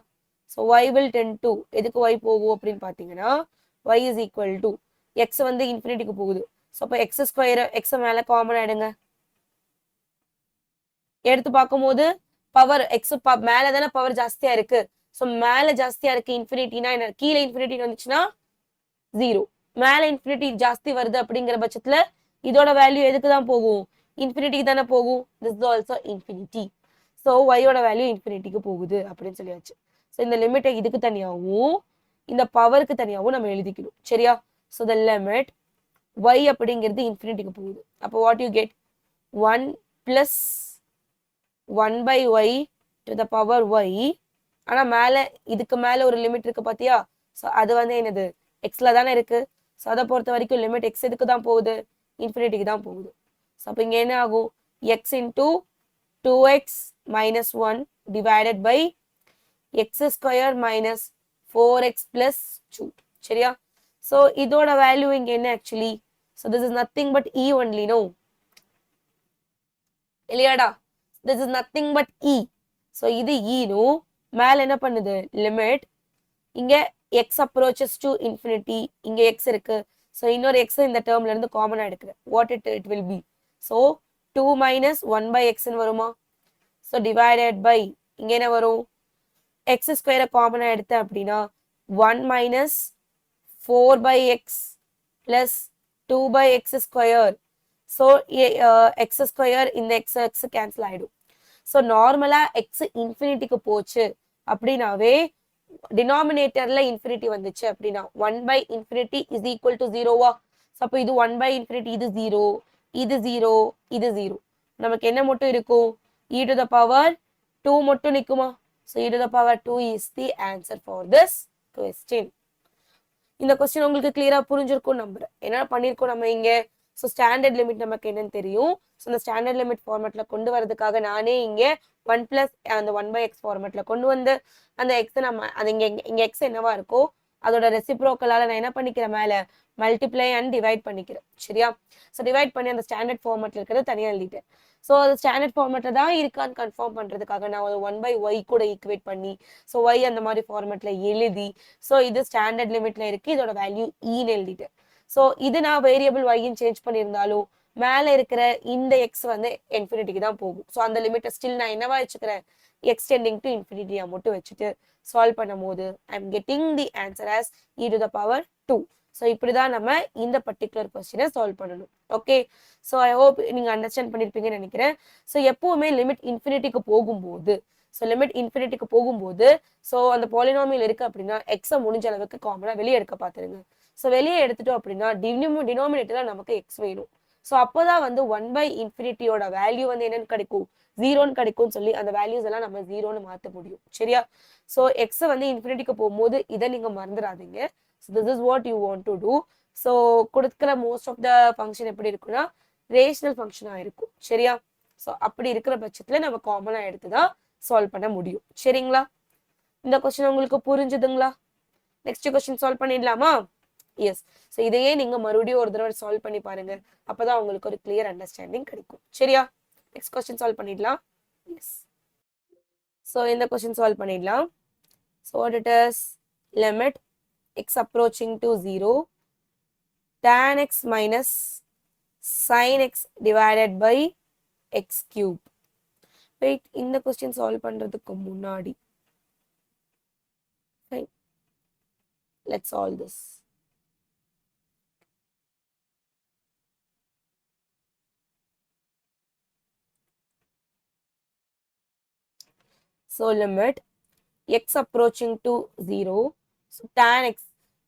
So y will tend to எதுக்கு ஒய் போகும் அப்படின்னு பார்த்தீங்கன்னா y is equal to x வந்து இன்ஃபினிட்டிக்கு போகுது. ஸோ அப்போ எக்ஸ் ஸ்கொயர் எக்ஸ் மேலே காமன் ஆயிடுங்க. எடுத்து பார்க்கும்போது பவர் எக்ஸ் மேலே தானே பவர் ஜாஸ்தியா இருக்கு. ஸோ மேலே ஜாஸ்தியா இருக்கு இன்ஃபினிட்டினா என்ன, கீழே இன்ஃபினிட்டி வந்துச்சுன்னா 0. மேல இன்ஃபினிட்டி ஜாஸ்தி வருது அப்படிங்கிற பட்சத்துல இதோட வேல்யூ எதுக்கு தான் போகும், இன்ஃபினிட்டிக்கு தானே போகும். This is also infinity. So ஒய்யோட வேல்யூ இன்ஃபினிட்டிக்கு போகுது அப்படின்னு சொல்லியாச்சு. ஸோ இந்த லிமிட்டை இதுக்கு தனியாகவும் இந்த பவருக்கு தனியாகவும் நம்ம எழுதிக்கணும். சரியா. ஸோ த லிமிட் ஒய் அப்படிங்கிறது இன்ஃபினிட்டிக்கு போகுது. அப்போ what you get 1 plus 1/y to the power y. ஆனா மேல இதுக்கு மேல ஒரு லிமிட் இருக்கு பாத்தியா. ஸோ அது வந்து என்னது, எக்ஸ்ல தானே இருக்கு. ஸோ அதை பொறுத்த வரைக்கும் லிமிட் எக்ஸ் எதுக்கு தான் போகுது, இன்ஃபினிட்டிக்கு தான் போகுது. ஸோ அப்போ இங்கே என்ன ஆகும், x into 2x minus 1 divided by x square minus 4x plus 2. சரியா. ஸோ இதோட வேல்யூ இங்கே என்ன actually, so this is nothing but e only. No இல்லையாடா, this is nothing but e. So இது ஈனு மேல என்ன பண்ணுது லிமிட், இங்க x approaches to infinity, இங்க x இருக்கு. ஸோ இன்னொரு x இந்த டேர்ம்ல இருந்து காமனா எடுக்கிறேன். What it will be, so 2 minus 1/x வருமா. ஸோ டிவைடட் பை இங்க என்ன வரும், x ஸ்கொயரை காமனா எடுத்தேன் அப்படின்னா 1 minus 4/x plus 2/x square. So x square இந்த x கேன்சல் ஆயிடும். ஸோ நார்மலா x இன்ஃபினிட்டிக்கு போச்சு அப்படின்னாவே டினாமினேட்டர்ல இன்ஃபினிட்டி வந்துச்சு அப்படின்னா 1/infinity is equal to 0வா. அப்போ இது 1/infinity, இது 0, இது 0, இது 0. நமக்கு என்ன மட்டும் இருக்கும், e to the power 2 மட்டும் நிக்குமா. So e to the power 2 is the answer for this question. இந்த கொஸ்டின் உங்களுக்கு கிளியரா புரிஞ்சிருக்கும் நம்புறேன். என்ன பண்ணிருக்கோம் நம்ம இங்க, ஸோ ஸ்டாண்டர்ட் லிமிட் நமக்கு என்னன்னு தெரியும். ஸோ இந்த ஸ்டாண்டர்ட் லிமிட் ஃபார்மேட்ல கொண்டு வரதுக்காக நானே இங்க 1 பிளஸ் அந்த 1/x ஃபார்மேட்ல கொண்டு வந்து அந்த எக்ஸ் நம்ம அது இங்க எக்ஸ் என்னவா இருக்கோ அதோட ரெசிப்ரோக்கலால நான் என்ன பண்ணிக்கிறேன், மேல மல்டிப்ளை அண்ட் டிவைட் பண்ணிக்கிறேன். சரியா. ஸோ டிவைட் பண்ணி அந்த ஸ்டாண்டர்ட் ஃபார்மேட்ல இருக்கிறத தனியாக எழுதிட்டேன். ஸோ அது ஸ்டாண்டர்ட் ஃபார்மேட்ல தான் இருக்கான்னு கன்ஃபார்ம் பண்றதுக்காக நான் ஒரு 1/y கூட ஈக்குவேட் பண்ணி ஸோ y அந்த மாதிரி ஃபார்மேட்ல எழுதி ஸோ இது ஸ்டாண்டர்ட் லிமிட்ல இருக்கு, இதோட வேல்யூ ஈன்னு எழுதிட்டேன். ஸோ இது நான் வேரியபிள் வைன்னு சேஞ்ச் பண்ணியிருந்தாலும் மேல இருக்கிற இந்த எக்ஸ் வந்து இன்ஃபினிட்டிக்கு தான் போகும். ஸோ அந்த லிமிட்டை ஸ்டில் நான் என்னவா வச்சுக்கிறேன், எக்ஸ்டெண்டிங் டு இன்ஃபினிட்டியா மட்டும் வச்சுட்டு சால்வ் பண்ணும் போது I am getting the answer as E to the power 2. So இப்படிதான் நம்ம இந்த பர்டிகுலர் கொஸ்டினை சால்வ் பண்ணணும். ஓகே, ஸோ ஐ ஹோப் நீங்க அண்டர்ஸ்டாண்ட் பண்ணிருப்பீங்கன்னு நினைக்கிறேன். ஸோ எப்பவுமே லிமிட் இன்ஃபினிட்டிக்கு போகும்போது ஸோ அந்த பாலினாமியல் இருக்கு அப்படின்னா எக்ஸை முடிஞ்ச அளவுக்கு காமனா வெளியே எடுக்க பார்த்துருங்க. ஸோ வெளியே எடுத்துட்டோம் அப்படின்னா டினாமினேட்டர்ல நமக்கு எக்ஸ் வேணும். ஸோ அப்போதான் வந்து 1/∞ வேல்யூ வந்து என்னன்னு கிடைக்கும், 0ன்னு கிடைக்கும்னு சொல்லி அந்த வேல்யூஸ் எல்லாம் நம்ம 0ன்னு மாற்ற முடியும். சரியா? ஸோ எக்ஸ் வந்து இன்ஃபினிட்டிக்கு போகும்போது இதை நீங்க மறந்துடாதீங்க. So this is what you want to do. So கொடுக்குற மோஸ்ட் ஆஃப் த ஃபங்க்ஷன் எப்படி இருக்குன்னா ரேஷனல் ஃபங்க்ஷனாக இருக்கும். சரியா? ஸோ அப்படி இருக்கிற பட்சத்துல நம்ம காமனா எடுத்துதான் சால்வ் பண்ண முடியும். சரிங்களா? இந்த கொஸ்டின் உங்களுக்கு புரிஞ்சுதுங்களா? நெக்ஸ்ட் கொஸ்டின் சால்வ் பண்ணிடலாமா? எஸ். ஸோ இதையே நீங்க மறுபடியும் ஒரு தடவை சால்வ் பண்ணி பாருங்க. அப்பதான் உங்களுக்கு ஒரு கிளியர் அண்டர்ஸ்டாண்டிங் கிடைக்கும். சரியா? நெக்ஸ்ட் கொஸ்டின் சால்வ் பண்ணிடலாம். எஸ். ஸோ இந்த கொஸ்டின் சால்வ் பண்ணிடலாம். So what it is, limit x approaching to 0 tan x minus sin x divided by x cube. Wait, இந்த கொஸ்டின் சால்வ் பண்றதுக்கு முன்னாடி let's solve this. So limit x approaching to 0, so tan x.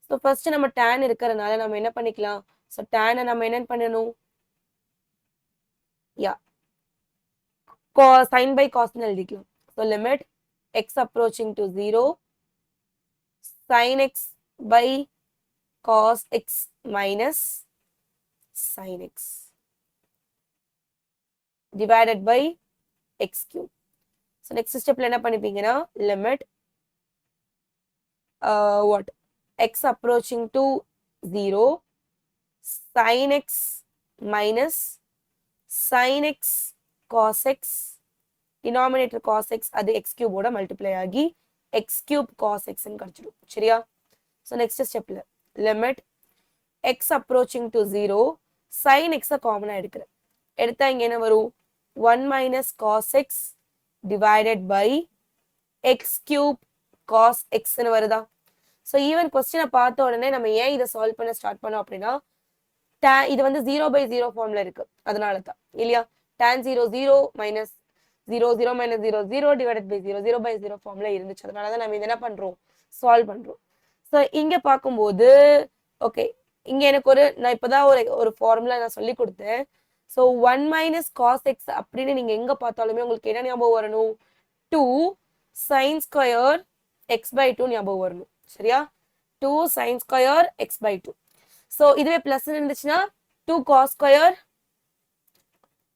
So first நம்ம tan இருக்கறனால நம்ம என்ன பண்ணிக்கலாம், so tan நம்ம என்ன பண்ணணும், sin by cos னு எழுதிக்கலாம். So limit x approaching to 0 sin x by cos x minus sin x divided by x cube. So next stepல என்ன பண்ணிப்பீங்கன்னா limit what x approaching to 0 sin x minus sin x cos x, denominator cos x அது x cube ஓட multiply ஆகி x cube cos x ன்னு கிடைச்சிடும். சரியா? So next stepல limit x approaching to 0 sin x காமனா எடுக்கிறேன். எடுத்தா இங்க என்ன வரும், 1 minus cos x divided by x cube cos x ன்னு வருதா? ஸோ ஈவன் கொஸ்டினை பார்த்த உடனே நம்ம ஏன் இதை சால்வ் பண்ண ஸ்டார்ட் பண்ணோம் அப்படின்னா இது வந்து 0/0 ஃபார்ம்ல இருக்கு, அதனால தான் இல்லையா? tan 0 0 minus 0 0 minus 0 0 divided by 0 0/0 ஃபார்ம்ல இருந்துச்சு. அதனால தான் நம்ம இதை என்ன பண்றோம், சால்வ் பண்றோம். ஸோ இங்க பார்க்கும்போது ஓகே, இங்க எனக்கு நான் இப்பதான் ஒரு ஃபார்முலா நான் சொல்லி கொடுத்தேன். ஸோ 1 minus cos x அப்படின்னு நீங்க எங்க பார்த்தாலுமே உங்களுக்கு என்ன ஞாபகம் வரணும், 2 sin square x by 2 ஞாபகம் வரணும். சரியா? 2 sin square x by 2. So இதுவே பிளஸ் இருந்துச்சுன்னா 2 cos square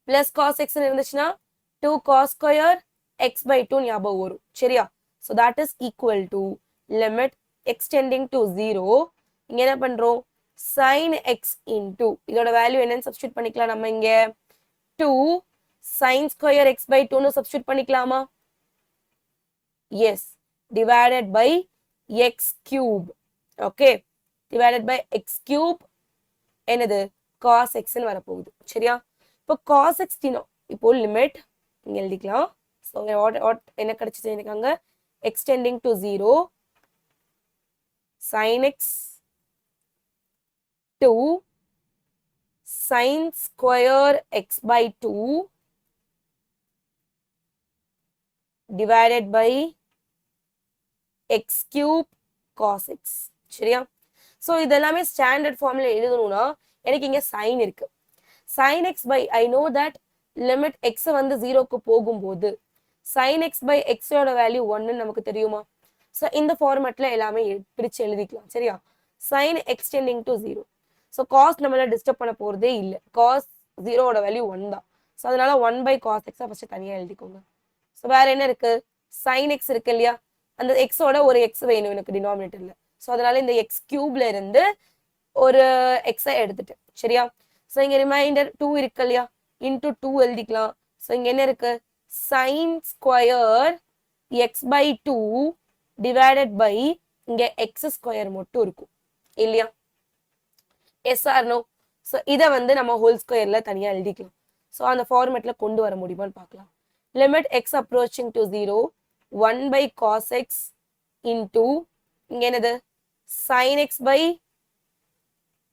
plus cos x இருந்துச்சுன்னா 2 cos square x by 2 ஞாபகம் வரும். சரியா? So that is equal to limit x tending to 0. இங்க என்ன பண்றோம், sin x into இதோட வேல்யூ என்னன்னு சப்ஸ்டிட்யூட் பண்ணிக்கலாம். நம்ம இங்க 2 sin square x by 2 னு சப்ஸ்டிட்யூட் பண்ணிக்கலாமா? Yes, divided by x cube. ஓகே, divided by x cube என்னது, cos x ன்னு வரப்போகுது. சரியா? இப்போ cos x இப்போ லிமிட் இங்க எழுதிக்கலாம். ஸோ என்ன கிடைச்சிச்சு எனக்கு அங்க, x tending to 0 sin x 2 sin square x by 2 divided by x cube cos x. சரியா? ஸோ இதெல்லாமே ஸ்டாண்டர்ட் ஃபார்ம்ல எழுதணும்னா எனக்கு இங்க சைன் இருக்கு. sin x by I know that limit x வந்து 0க்கு போகும்போது sin x by x ஓட வேல்யூ 1 நமக்கு தெரியுமா? ஸோ இந்த ஃபார்மேட்ல எல்லாமே பிரிச்சு எழுதிக்கலாம். சரியா? sin x tending to 0. So cos நம்மள டிஸ்டர்ப் பண்ண போறதே இல்லை. cos 0 ஓட வேல்யூ 1 தான். ஸோ அதனால 1 cos x ஃபர்ஸ்ட் தனியா எழுதிக்கோங்க. ஸோ வேற என்ன இருக்கு, sin x இருக்கு இல்லையா, அந்த x ஓட ஒரு x வேணும் எனக்கு டினாமினேட்டர்ல. ஸோ அதனால இந்த x கியூப்ல இருந்து ஒரு x எடுத்துட்டு. சரியா? ஸோ இங்க ரிமைண்டர் 2 இருக்கு இல்லையா, இன்டூ 2 எழுதிக்கலாம். ஸோ இங்க என்ன இருக்கு, sin square x by 2 divided by இங்க x ஸ்கொயர் மட்டும் இருக்கும் இல்லையா? S R no? ஸோ இதை வந்து நம்ம ஹோல் ஸ்கொயர்ல தனியா எழுதிக்கலாம். ஸோ அந்த ஃபார்மேட்ல கொண்டு வர முடியுமான்னு பார்க்கலாம். Limit x approaching to 0 1 by cos x into இங்க என்னது sin x by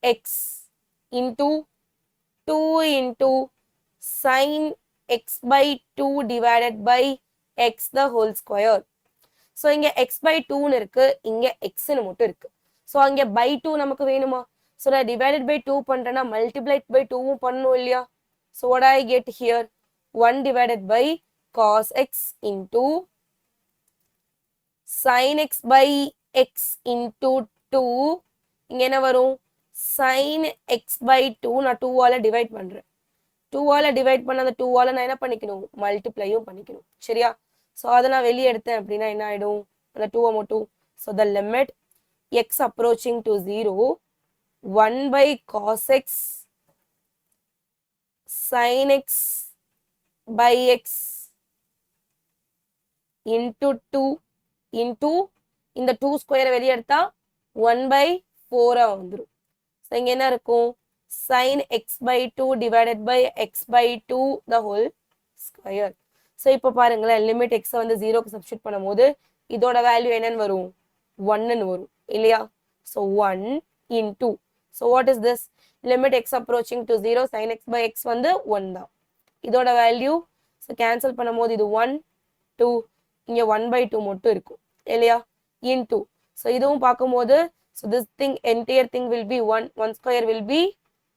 x into 2 into sin x by 2 divided by x the whole square. So இங்க x by 2 இருக்கு, இங்க x மட்டும் இருக்கு. ஸோ அங்க by 2 நமக்கு வேணுமா? ஸோ நான் divided by 2 பண்றேன்னா multiplied by 2 பண்ணணும் இல்லையா? So what I get here 1 divided by cos x into sin x by x into 2 இங்க என்ன வரும் sin x by 2 நான் 2 ஆல டிவைட் பண்றேன். 2 ஆல டிவைட் பண்ண அந்த 2 ஆல நான் என்ன பண்ணிக்கணும் மல்டிப்ளையும் பண்ணிக்கணும் சரியா. ஸோ அதை நான் வெளியே எடுத்தேன் அப்படின்னா என்ன ஆயிடும் அந்த 2 மட்டும். So the limit x approaching to 0 1 by cos x sin x by x into 2 into இந்த 2 ஸ்கொயரை வெளியே எடுத்தா 1 by 4 வந்துடும். ஸோ இங்க என்ன இருக்கும் sin x by 2 divided by x by 2 the whole square. So இப்போ பாருங்களேன் லிமிட் எக்ஸை வந்து 0க்கு சப்ஸ்டியூட் பண்ணும்போது இதோட வேல்யூ என்னன்னு வரும் 1ன்னு வரும் இல்லையா. So 1 into so what is this limit x approaching to 0 sin x by x வந்து 1 தான். இதோட வேல்யூ ஸோ கேன்சல் பண்ணும்போது இது 1 2 இங்க 1 by 2 மட்டும் இருக்கும் இல்லையா into ஸோ இதுவும் பார்க்கும்போது so this thing entire thing will be 1 square will be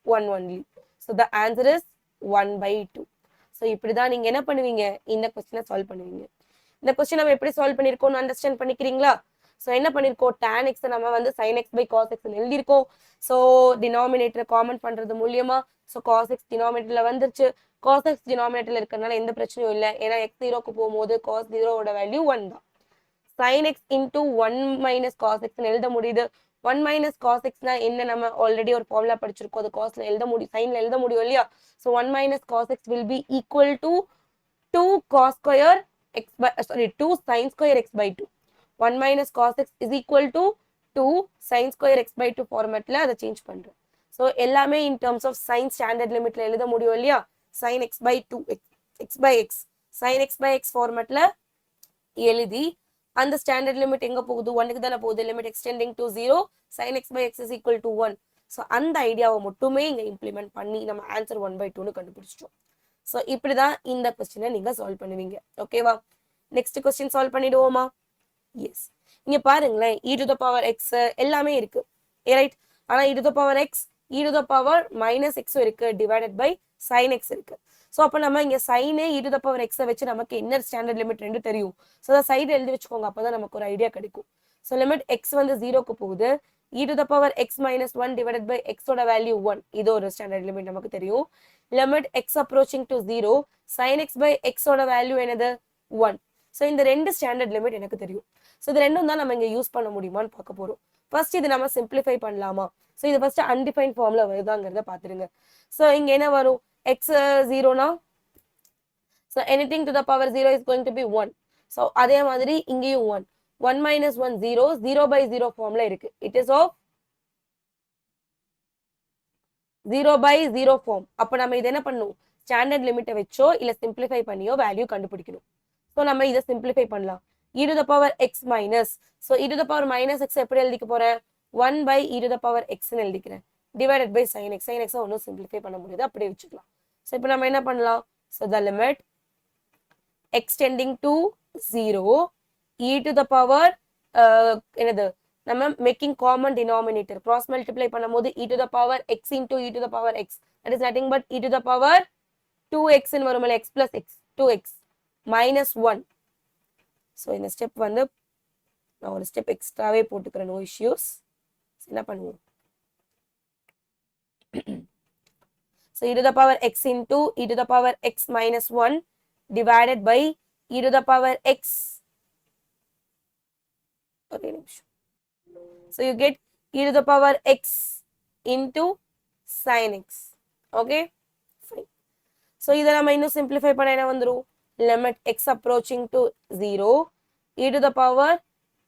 1 only. So the answer is 1 by 2. So இப்படிதான் நீங்க என்ன பண்ணுவீங்க இந்த கொஸ்டினை சால்வ் பண்ணுவீங்க. இந்த கொஸ்டின் நம்ம எப்படி சால்வ் பண்ணிருக்கோம்னு அண்டர்ஸ்டாண்ட் பண்ணிக்கிறீங்களா. ஸோ என்ன பண்ணிருக்கோம் tan x நம்ம வந்து sin x by cos x எழுதிருக்கோம். ஸோ டினாமினேட்டரை காமன் பண்றது மூலியமா ஸோ cos x டினாமினேட்டர்ல வந்துருச்சு. cos x டினாமினேட்டர்ல இருக்கிறதுனால எந்த பிரச்சனையும் இல்லை, ஏன்னா x 0க்கு போகும்போது cos 0வோட வேல்யூ 1 தான். sin x into 1 minus cos x எழுத முடியுது. 1 minus cos x னா என்ன நம்ம ஆல்ரெடி ஒரு ஃபார்முலா படிச்சிருக்கோம், அது cosல எழுத முடியும் சைன்ல எழுத முடியும் இல்லையா. So 1 minus cos x will be equal to 2 cos square x by 2 sin square x by 2. 1 minus cos x is equal to 2 sin square x by 2 ஃபார்மேட்ல அதை சேஞ்ச் பண்றேன். ஸோ எல்லாமே in terms of sine standard லிமிட்ல எழுத முடியும் இல்லையா. sin x by 2 x by x sin x by x ஃபார்மேட்ல எழுதி அந்த ஸ்டாண்டர்ட் லிமிட் எங்க போகுது 1க்கு தானே போகுது. Limit extending to 0 sin x by x is equal to 1. So அந்த ஐடியாவை மட்டுமே இங்க இம்ப்ளிமெண்ட் பண்ணி நம்ம ஆன்சர் 1 by 2ன்னு கண்டுபிடிச்சிட்டோம். ஸோ இப்படிதான் இந்த கொஸ்டினை நீங்க சால்வ் பண்ணுவீங்க ஓகேவா. நெக்ஸ்ட் கொஸ்டின் சால்வ் பண்ணிடுவோமா. எஸ் இங்க பாருங்களேன் e to the power x எல்லாமே இருக்கு ரைட். ஆனா e to the power x e to the power minus x இருக்கு டிவைடட் பை sin x இருக்கு. ஸோ அப்போ நம்ம இங்க sin e to the power x வச்சு நமக்கு என்ன ஸ்டாண்டர்ட் லிமிட் ரெண்டு தெரியும். ஸோ அதை சைடு எழுதி வச்சுக்கோங்க, அப்பதான் நமக்கு ஒரு ஐடியா கிடைக்கும். ஸோ லிமிட் x வந்து 0க்கு போகுது. e to the power x minus 1 divided by x ஓட வேல்யூ 1 இது ஒரு ஸ்டாண்டர்ட் லிமிட் நமக்கு தெரியும். Limit x approaching to 0 sin x by x ஓட வேல்யூ என்னது 1. ஸோ இந்த ரெண்டு ஸ்டாண்டர்ட் லிமிட் எனக்கு தெரியும். ஸோ இது ரெண்டும் தான் நம்ம இங்க யூஸ் பண்ண முடியுமான்னு பார்க்க போறோம். ஃபர்ஸ்ட் இது நம்ம சிம்பிளிஃபை பண்ணலாமா. ஸோ இது ஃபர்ஸ்ட் அன்டிஃபைன் ஃபார்ம்ல வருதாங்கிறத பாத்துருங்க. ஸோ இங்க என்ன வரும் x 0னா so anything to the power 0 is going to be 1. So அதே மாதிரி இங்கேயும் 1 1 minus 1 0 0 by 0 ஃபார்ம்ல இருக்கு. It is of 0 by 0 form. அப்போ நம்ம இது என்ன பண்ணும் ஸ்டாண்டர்ட் லிமிட்டை வச்சோ இல்ல சிம்பிளிஃபை பண்ணியோ வேல்யூ கண்டுபிடிக்கணும். ஸோ நம்ம இதை சிம்பிளிஃபை பண்ணலாம். e to the power x minus so e to the power minus x எப்படி எழுதிக்க போறேன் 1 by e to the power x ன்னு எழுதிக்கிறேன் divided by sin x. sin x ஒன்றும் சிம்பிளிஃபை பண்ண முடியாது, அப்படியே வச்சுக்கலாம். ஸோ இப்போ நம்ம என்ன பண்ணலாம் so the limit extending to 0 e to the power என்னது நம்ம making common denominator cross multiply பண்ணும்போது e to the power x into e to the power x that is nothing but e to the power 2x ன்னு வரும்ல x plus x 2x minus 1. So இந்த step வந்து நான் ஒரு step எக்ஸ்ட்ராவே போட்டுக்கிறேன், no issues. என்ன பண்ணுவோம் so e to the power x into e to the power x minus 1 divided by e to the power x. ஒரே நிமிஷம். So you get e to the power x into sin x. Okay, fine. So இதை நம்ம இன்னும் simplify பண்ண என்ன வந்துரும் limit x approaching to 0 e to the power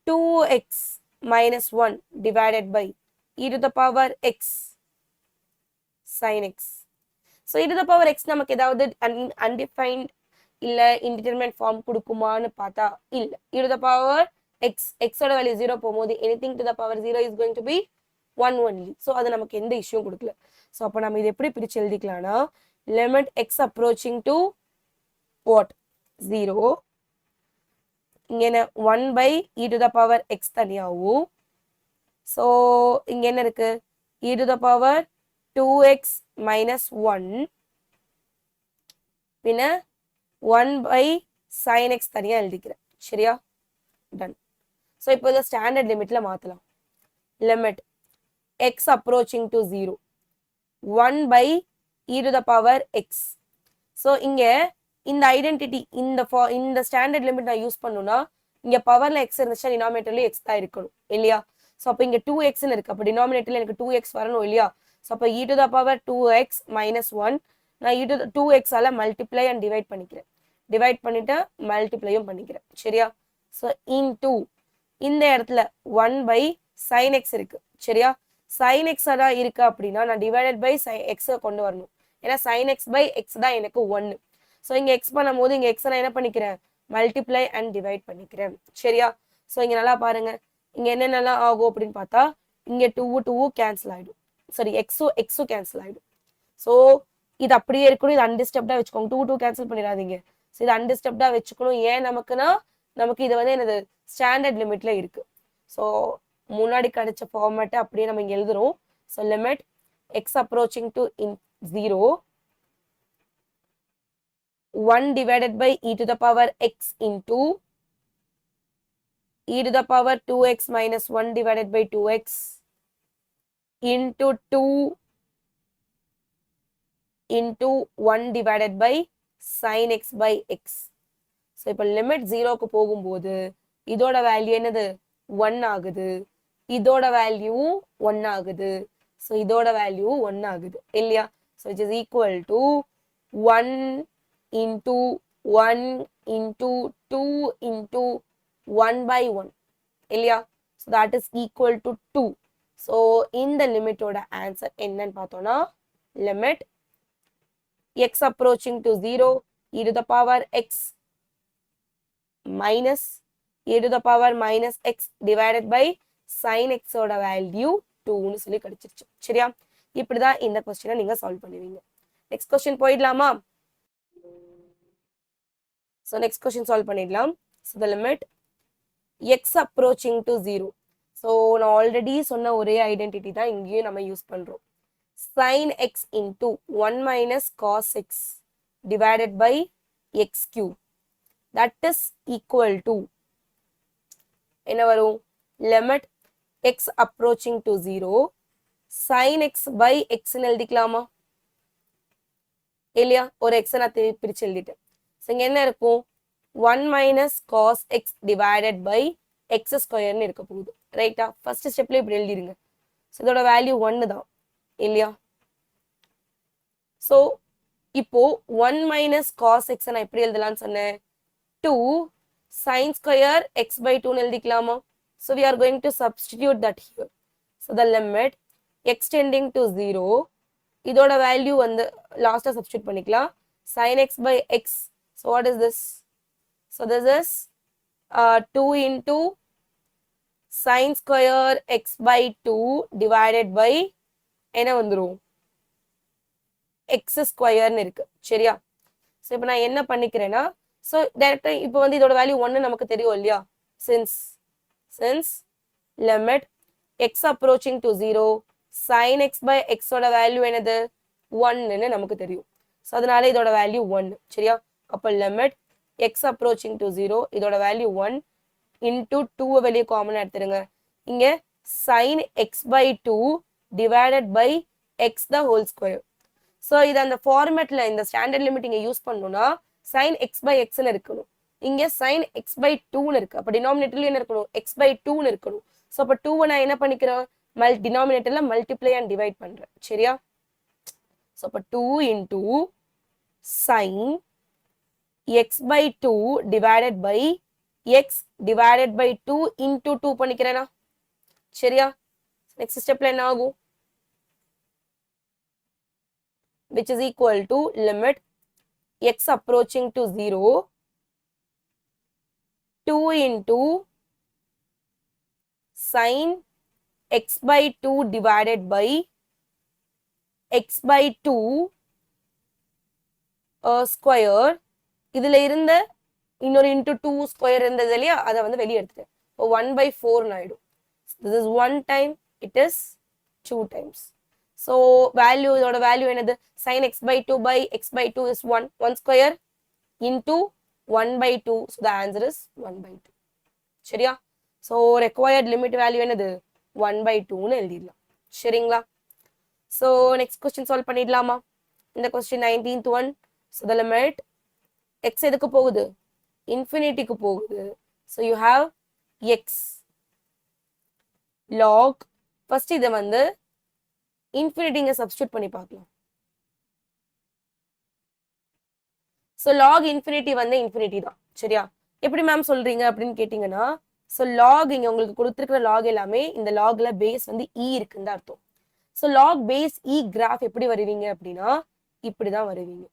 2x minus 1 divided by e to the power x sin x. So e to the power x நமக்கு ஏதாவது undefined இல்ல indeterminate form கொடுக்குமான்னு பார்த்தா இல்ல. e to the power x, x ஓட value 0 போகும்போது anything to the power 0 is going to be 1 only. So அது நமக்கு எந்த இஷ்யூவும் கொடுக்கல. ஸோ அப்போ நம்ம இது எப்படி பிரிச்சு எழுதிக்கலாம்னா limit x approaching to what 0 இங்க என்ன 1 by e to the power x தனியாவும், ஸோ இங்க என்ன இருக்கு e to the power 2x minus 1 பின்ன 1 by sin x தனியா எழுதிக்கிறேன். சரியா? டன். ஸோ இப்போ இதை ஸ்டாண்டர்ட் லிமிட்ல மாத்தலாம். Limit x approaching to 0 1 by e to the power x. So இங்க இந்த ஐடென்டிட்டி இந்த ஸ்டாண்டர்ட் லிமிட் நான் யூஸ் பண்ணணும்னா இங்க பவர்ல x இருந்துச்சுன்னா டினாமினேட்டர்லயும் x தான் இருக்கணும் இல்லையா? ஸோ அப்போ இங்க 2xன்னு இருக்கு, அப்போ டினாமினேட்டர்ல எனக்கு 2x வரணும் இல்லையா? ஸோ அப்போ e to the power 2x minus 1 நான் e to the 2x ஆல மல்டிப்ளை அண்ட் டிவைட் பண்ணிக்கிறேன். டிவைட் பண்ணிட்டு மல்டிப்ளையும் பண்ணிக்கிறேன். சரியா? ஸோ இன்டூ இந்த இடத்துல 1 by sin x இருக்கு. சரியா? sin x தான் இருக்கு அப்படின்னா நான் டிவைடட் பை x கொண்டு வரணும். ஏன்னா sin x by x தான் எனக்கு 1. ஸோ இங்க x பண்ணும்போது இங்க x நான் என்ன பண்ணிக்கிறேன் மல்டிப்ளை அண்ட் டிவைட் பண்ணிக்கிறேன். சரியா? ஸோ இங்க நல்லா பாருங்க இங்க என்னென்னலாம் ஆகும் அப்படின்னு பார்த்தா இங்க 2 கேன்சல் ஆயிடும். சரி எக்ஸும் கேன்சல் ஆயிடும். ஸோ இது அப்படியே இருக்கணும், இது அன்டிஸ்டர்ப்டா வச்சுக்கோங்க. 2 கேன்சல் பண்ணிடாதீங்க. ஸோ இது அன்டிஸ்டர்ப்டா வச்சுக்கணும். ஏன் நமக்குன்னா நமக்கு இது வந்து என்னது ஸ்டாண்டர்ட் லிமிட்ல இருக்கு. ஸோ முன்னாடி கிடைச்ச ஃபார்மேட்டை அப்படியே நம்ம இங்க எழுதுறோம். So limit x approaching to 0 1 divided by e to the power x into e to the power 2x minus 1 divided by 2x into 2 into 1 divided by sin x by x. So இப்போ limit 0க்கு போகும்போது இதோட value என்னது 1 ஆகுது, இதோட value 1 ஆகுது, so இதோட value 1 ஆகுது இல்லையா? So it is equal to 1 into 1 into 2 into 1 by 1 இல்லையா? so that is equal to 2. so இந்த லிமிட்டோட ஆன்சர் என்னன்னு பார்த்தோம்னா limit x approaching to 0 e to the power x minus e to the power minus x divided by sin x ஓட value 2ன்னு சொல்லி கிடைச்சிருச்சு. சரியா? இப்படிதான் இந்த கொஸ்டினை நீங்க சால்வ் பண்ணுவீங்க. நெக்ஸ்ட் கொஸ்டின் போயிடலாமா? So next question solve பண்ணிடலாம். So the limit x approaching to 0. So நான் ஆல்ரெடி சொன்ன ஒரே ஐடென்டிட்டி தான் இங்கேயும் நம்ம யூஸ் பண்றோம். sin x into 1 minus cos x divided by x cube. That is equal to என்ன வரும்? limit x approaching to 0 sin x by x ன்னு எழுதிக்கலாமா இல்லையா? ஒரு x நான் பிரிச்சு எழுதிட்டேன். இங்க என்ன இருக்கும் 1 minus cos x divided by x ஸ்கொயர்னு இருக்க போகுது. ரைட்டா? ஃபர்ஸ்ட் ஸ்டெப்ல இப்படி எழுதிருங்க. ஸோ இதோட வேல்யூ 1 தான் இல்லையா? ஸோ இப்போ 1 minus cos x நான் எப்படி எழுதலாம்னு சொன்னேன் 2 sin square x by 2 எழுதிக்கலாமா? So we are going to substitute that here. So the limit x tending to 0 இதோட வேல்யூ வந்து லாஸ்டா சப்ஸ்டிட்யூட் பண்ணிக்கலாம். sin x by x. So what is this? So this is 2 into sin square x by 2 divided by என்ன வந்துரும் x ஸ்கொயர்னு இருக்கு. சரியா? So இப்போ நான் என்ன பண்ணிக்கிறேன்னா ஸோ டைரக்டா இப்போ வந்து இதோட வேல்யூ 1 நமக்கு தெரியும் இல்லையா? since limit x approaching to 0 sin x by x ஓட வேல்யூ என்னது 1ன்னு நமக்கு தெரியும். ஸோ அதனால இதோட வேல்யூ 1. சரியா? அப்போ லிமிட் x approaching to 0 இதோட வேல்யூ 1 into 2 வெளியே காமன் எடுத்துருங்க. இங்க sin x by 2 divided by x the whole square. So இது அந்த ஃபார்மேட்ல இந்த ஸ்டாண்டர்ட் லிமிட் இங்க யூஸ் பண்ணணும்னா sin x by x ன்னு இருக்கணும். இங்க sin x by 2ன்னு இருக்கு. அப்ப டினாமினேட்டர்ல என்ன இருக்கணும் x by 2ன்னு இருக்கணும். ஸோ அப்ப 2 நான் என்ன பண்ணிக்கிறேன் டினாமினேட்டர்ல மல்டிப்ளை அண்ட் டிவைட் பண்றேன். சரியா? ஸோ அப்ப 2 into sin x by 2 divided by x divided by 2 into 2 பண்ணிக்கிறேனா? சரியா? நெக்ஸ்ட் ஸ்டெப்ல என்ன ஆகும் which is equal to limit x approaching to 0 2 into sin x by 2 divided by x by 2 square. இதுல இருந்த இன்னொரு into 2 square இருந்தது இல்லையா, அதை வந்து வெளியே எடுத்துட்டேன். 1/4 ஆயிடும். This is 1 time, it is 2 times. So value, இதோட வேல்யூ என்னது? sin x by 2 by x by 2 is 1. 1 square into 1/2. So the answer is 1/2. சரியா? So required limit value என்னது? 1/2ன்னு எழுதிடலாம். சரிங்களா? So next question solve பண்ணிடலாமா? இந்த question 19th one. So the limit x எதுக்கு போகுது? இன்ஃபினிட்டிக்கு போகுது. So you have x log, first இதை வந்து இன்ஃபினிட்டிங்க சப்ஸ்டியூட் பண்ணி பார்க்கலாம். ஸோ லாக் இன்ஃபினிட்டி வந்து இன்ஃபினிட்டி தான். சரியா? எப்படி மேம் சொல்றீங்க அப்படின்னு கேட்டீங்கன்னா, ஸோ லாக் இங்க உங்களுக்கு கொடுத்துருக்கிற லாக் எல்லாமே இந்த லாக்ல பேஸ் வந்து இ இருக்குன்னு தான் அர்த்தம். So log base e graph எப்படி வருவீங்க அப்படின்னா இப்படிதான் வருவீங்க.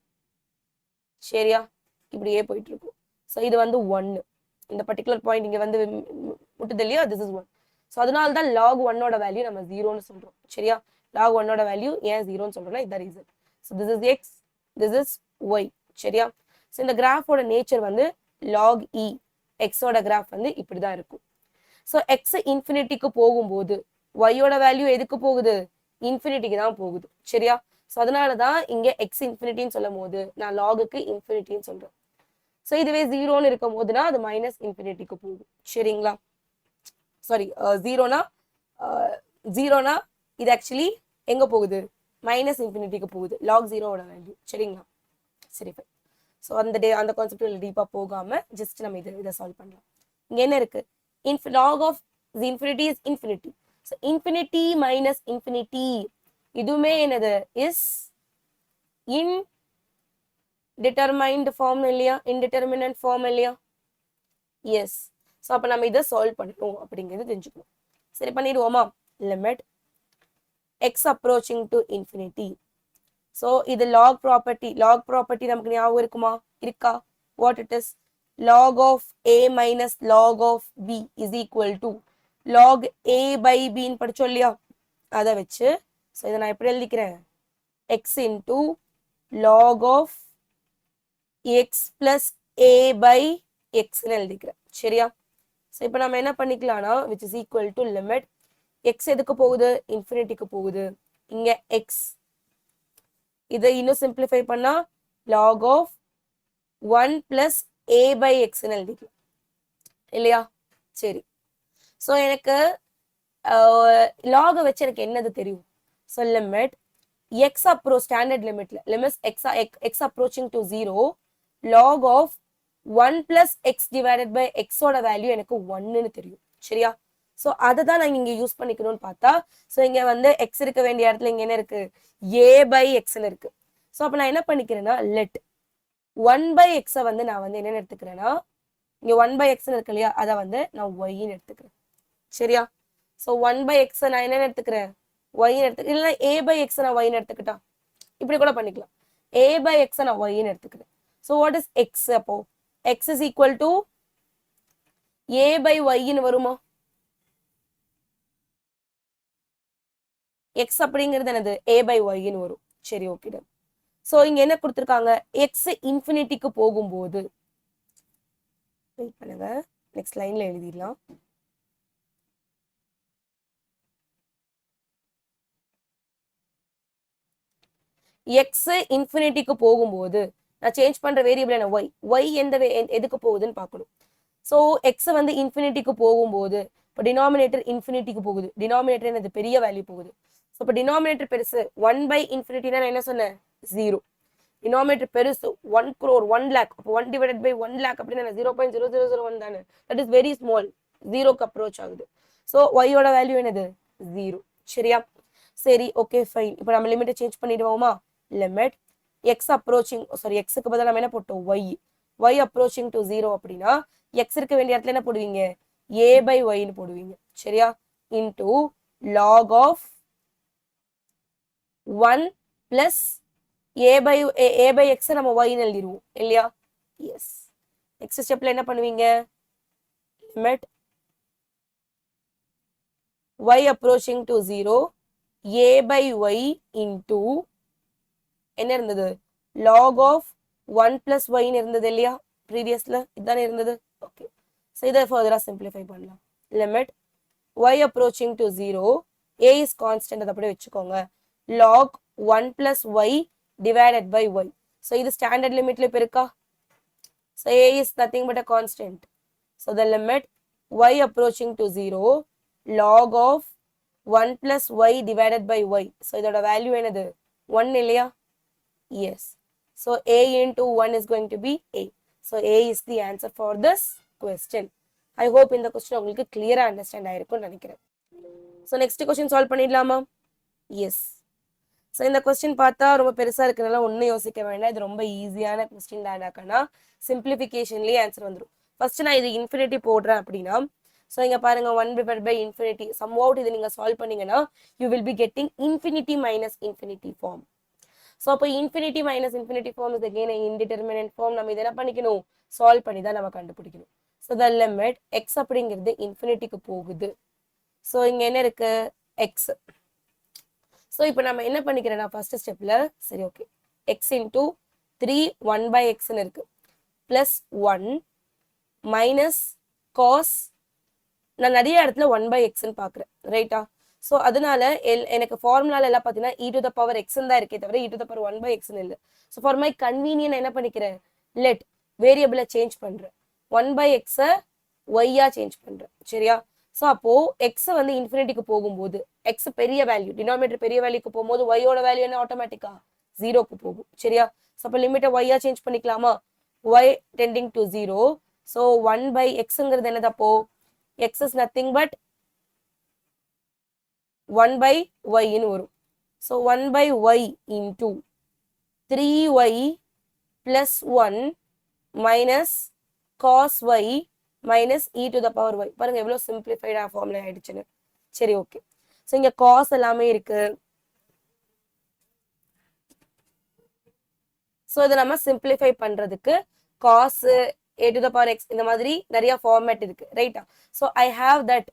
சரியா? இப்படியே போயிட்டு இருக்கும். ஸோ இது வந்து 1, இந்த பர்டிகுலர் பாயிண்ட் இங்க வந்து முட்டுது இல்லையா, திஸ் இஸ் 1. ஸோ அதனால தான் லாக் 1ஓட வேல்யூ நம்ம 0ன்னு சொல்றோம். சரியா? லாக் 1ஓட வேல்யூ ஏன் 0ன்னு சொல்றோம்னா இதான் reason. So this is x, this is y. சரியா? ஸோ இந்த கிராஃபோட நேச்சர் வந்து லாக் இ, எக்ஸோட கிராஃப் வந்து இப்படிதான் இருக்கும். ஸோ எக்ஸ் இன்ஃபினிட்டிக்கு போகும்போது ஒய்யோட வேல்யூ எதுக்கு போகுது? இன்ஃபினிட்டிக்கு தான் போகுது. சரியா? ஸோ அதனால தான் இங்க எக்ஸ் இன்ஃபினிட்டின்னு சொல்லும் போது நான் லாகுக்கு இன்ஃபினிட்டின்னு சொல்றேன். ஸோ இதுவே 0ன்னு இருக்கும் போதுனா அது மைனஸ் இன்ஃபினிட்டிக்கு போகும். சரிங்களா? சாரி, ஜீரோனா இது ஆக்சுவலி எங்க போகுது? மைனஸ் இன்ஃபினிட்டிக்கு போகுது, லாக் 0ஓட வேல்யூ. சரிங்களா? சரி, ஸோ அந்த கான்செப்ட் டீப்பா போகாம ஜஸ்ட் நம்ம இதை சால்வ் பண்ணலாம். இங்க என்ன இருக்கு? Log of infinity is infinity. So infinity minus infinity இதுவுமே என்னது? இஸ் இன்டிட்டர்மைன்ட் ஃபார்ம் இல்லையா? இன்டிட்டர்மினன்ட் ஃபார்ம் இல்லையா? எஸ். ஸோ அப்போ நம்ம இதை சால்வ் பண்ணணும் அப்படிங்கிறது தெரிஞ்சுக்கணும். சரி, பண்ணிடுவோமா? Limit x approaching to infinity. So இது லாக் ப்ராப்பர்ட்டி. லாக் ப்ராப்பர்ட்டி நமக்கு ஞாபகம் இருக்குமா? இருக்கா? What it is? Log of a minus log of b is equal to log a by பின்னு படிச்சோம் இல்லையா? அதை வச்சு ஸோ இதை நான் எப்படி எழுதிக்கிறேன்? X into log of x plus a by எக்ஸ்ன்னு எழுதிக்கிறேன். சரியா? ஸோ இப்போ நம்ம என்ன பண்ணிக்கலாம்னா which is equal to limit x எதுக்கு போகுது? இன்ஃபினிட்டிக்கு போகுது. இங்க எக்ஸ், இதை இன்னும் சிம்பிளிஃபை பண்ணா log of 1 plus a by எக்ஸ்ன்னு எழுதிக்கலாம் இல்லையா? சரி, ஸோ எனக்கு லாகை வச்சு எனக்கு என்னது தெரியும்? So limit x approach standard லிமிட்ல limit x approaching to 0 log of 1 plus x divided by எக்ஸோட வேல்யூ எனக்கு 1ன்னு தெரியும். சரியா? ஸோ அதை தான் நான் இங்க யூஸ் பண்ணிக்கணும்னு பார்த்தா, ஸோ இங்க வந்து எக்ஸ் இருக்க வேண்டிய இடத்துல இங்க என்ன இருக்கு? ஏ பை எக்ஸ்ன்னு இருக்கு. ஸோ அப்போ நான் என்ன பண்ணிக்கிறேன்னா லெட் 1 பை எக்ஸை வந்து நான் வந்து என்னன்னு எடுத்துக்கிறேன்னா இங்க 1 பை எக்ஸ்ன்னு இருக்கு இல்லையா, அதை வந்து நான் ஒய்ன்னு எடுத்துக்கிறேன். சரியா? ஸோ 1 பை எக்ஸை நான் என்னன்னு எடுத்துக்கிறேன்? ஒய்ன்னு எடுத்துக்கிறேன். இல்லைன்னா ஏ பை எக்ஸை நான் ஒய்ன்னு எடுத்துக்கிட்டா இப்படி கூட பண்ணிக்கலாம். ஏ பை எக்ஸை நான் ஒய்ன்னு எடுத்துக்கிறேன். So what is x? அப்போ x is equal to a by ஒய்ன்னு வருமா? எக்ஸ் அப்படிங்கிறது என்னது? ஏ பை ஒய்ன்னு வரும். சரி, ஓகே டன். ஸோ இங்க என்ன கொடுத்துருக்காங்க? எக்ஸ் இன்ஃபினிட்டிக்கு போகும்போது வெயிட் பண்ணுங்க, நெக்ஸ்ட் லைன்ல எழுதிடலாம். எக்ஸ் இன்ஃபினிட்டிக்கு போகும்போது நான் சேஞ்ச் பண்ற வேரியபிள் என்ன? ஒய். ஒய் எதுக்கு போகுதுன்னு பார்க்கணும். ஸோ எக்ஸ் வந்து இன்ஃபினிட்டிக்கு போகும்போது இப்போ டினாமினேட்டர் இன்ஃபினிட்டிக்கு போகுது. டினாமினேட்டர் என்னது? பெரிய வேல்யூ போகுது. ஸோ இப்போ டினாமினேட்டர் பெருசு 1 பை இன்ஃபினிட்டினா நான் என்ன சொன்னேன்? 0. டினாமினேட்டர் பெருசு 1 crore 1 lakh. அப்போ 1 டிவைடட் பை 1 lakh அப்படின்னா 0.0001 தானே. தட் இஸ் வெரி ஸ்மால், 0க்கு அப்ரோச் ஆகுது. ஸோ ஒய்யோட வேல்யூ என்னது? 0. சரியா? சரி, ஓகே ஃபைன். இப்போ நம்ம லிமிட்டை சேஞ்ச் பண்ணிடுவோமா? லிமிட் எக்ஸ் அப்ரோச்சிங், சாரி எக்ஸுக்கு பதிலாக நம்ம என்ன போட்டோம்? ஒய். ஒய் அப்ரோச்சிங் டு 0 அப்படின்னா எக்ஸ் இருக்க வேண்டிய இடத்துல என்ன போடுவீங்க? ஏ பை ஒய்ன்னு போடுவீங்க. சரியா? Into log of 1 plus a by x நம்ம y ன்னு எழுதிருவோம் இல்லையா? எஸ். நெக்ஸ்ட் ஸ்டெப்ல என்ன பண்ணுவீங்க? Limit y approaching to 0 a by y into என்ன இருந்தது? log of 1 plus y ன்னு இருந்தது இல்லையா? ப்ரீவியஸ்ல இதானே இருந்தது. ஓகே, ஸோ இதை ஃபர்தரா சிம்பிளிஃபை பண்ணலாம். Limit y approaching to 0 a is constant, அதை அப்படியே வச்சுக்கோங்க, log 1 plus y divided by y. So இது ஸ்டாண்டர்ட் லிமிட்ல இப்போ இருக்கா? So a is nothing but a constant. So the limit y approaching to 0 log of 1 plus y divided by y. So இதோட value என்னது? 1 இல்லையா? Yes. So a into 1 is going to be a. So a is the answer for this question. I hope இந்த question உங்களுக்கு clear-ஆ understand ஆயிருக்கும்னு நினைக்கிறேன். So next question solve பண்ணிடலாமா? Yes. So இந்த question பார்த்தா ரொம்ப பெருசா இருக்கிறனால ஒன்றும் யோசிக்க வேண்டாம். இது ரொம்ப ஈஸியான கொஸ்டின் தானாக்கன்னா சிம்பிளிஃபிகேஷன்லேயே ஆன்சர் வந்துடும். ஃபர்ஸ்ட் நான் இது இன்ஃபினிட்டி போடுறேன் அப்படின்னா, ஸோ இங்கே பாருங்க 1 divided by infinity. Somehow இது நீங்கள் சால்வ் பண்ணீங்கன்னா you will be getting infinity minus infinity form. So அப்போ infinity minus infinity form is again indeterminate form. நம்ம இதை என்ன பண்ணிக்கணும்? சால்வ் பண்ணி தான் நம்ம கண்டுபிடிக்கணும். ஸோ த லிமிட் எக்ஸ் அப்படிங்கிறது இன்ஃபினிட்டிக்கு போகுது. ஸோ இங்கே என்ன இருக்கு? எக்ஸ். ஸோ இப்போ நம்ம என்ன பண்ணிக்கிறேன்னா ஃபர்ஸ்ட் ஸ்டெப்ல சரி ஓகே எக்ஸ் இன்டூ 3 1 by எக்ஸ்ன்னு இருக்கு பிளஸ் 1 மைனஸ் காஸ், நான் நிறைய இடத்துல 1 by எக்ஸ்ன்னு பார்க்குறேன் ரைட்டா? ஸோ அதனால எனக்கு ஃபார்முலால எல்லாம் பார்த்தீங்கன்னா e to the power x தான் இருக்கே தவிர e to the power 1 by x இல்லை. ஸோ ஃபார் மை கன்வீனியன் என்ன பண்ணிக்கிறேன்? லெட் வேரியபிளை சேஞ்ச் பண்றேன், 1 by எக்ஸை ஒய்யா சேஞ்ச் பண்றேன் சரியா? ஸோ அப்போ எக்ஸ் வந்து இன்ஃபினிட்டிக்கு போகும்போது எக்ஸ் பெரிய வேல்யூ, டினாமினேட்டர் பெரிய வேல்யூக்கு போகும்போது ஒய்யோட வேல்யூ என்ன? ஆட்டோமேட்டிக்கா 0க்கு போகும் சரியா? ஸோ அப்போ லிமிட்டை ஒய்யா சேஞ்ச் பண்ணிக்கலாமா? Y tending to 0. So 1 by எக்ஸுங்கிறது என்னது? அப்போ x is nothing but 1 by y ன்னு வரும். So 1 by y into 3y plus 1 minus cos y minus e to the power y. பாருங்க எவ்வளவு simplified ஃபார்முலா ஆயிடுச்சுன்னு. சரி ஓகே, ஸோ இங்க cos எல்லாமே இருக்கு. ஸோ இதை நம்ம சிம்பிளிஃபை பண்றதுக்கு cos a to the power x இந்த மாதிரி நிறைய ஃபார்மேட் இருக்கு ரைட்டா? ஸோ ஐ ஹாவ் தட்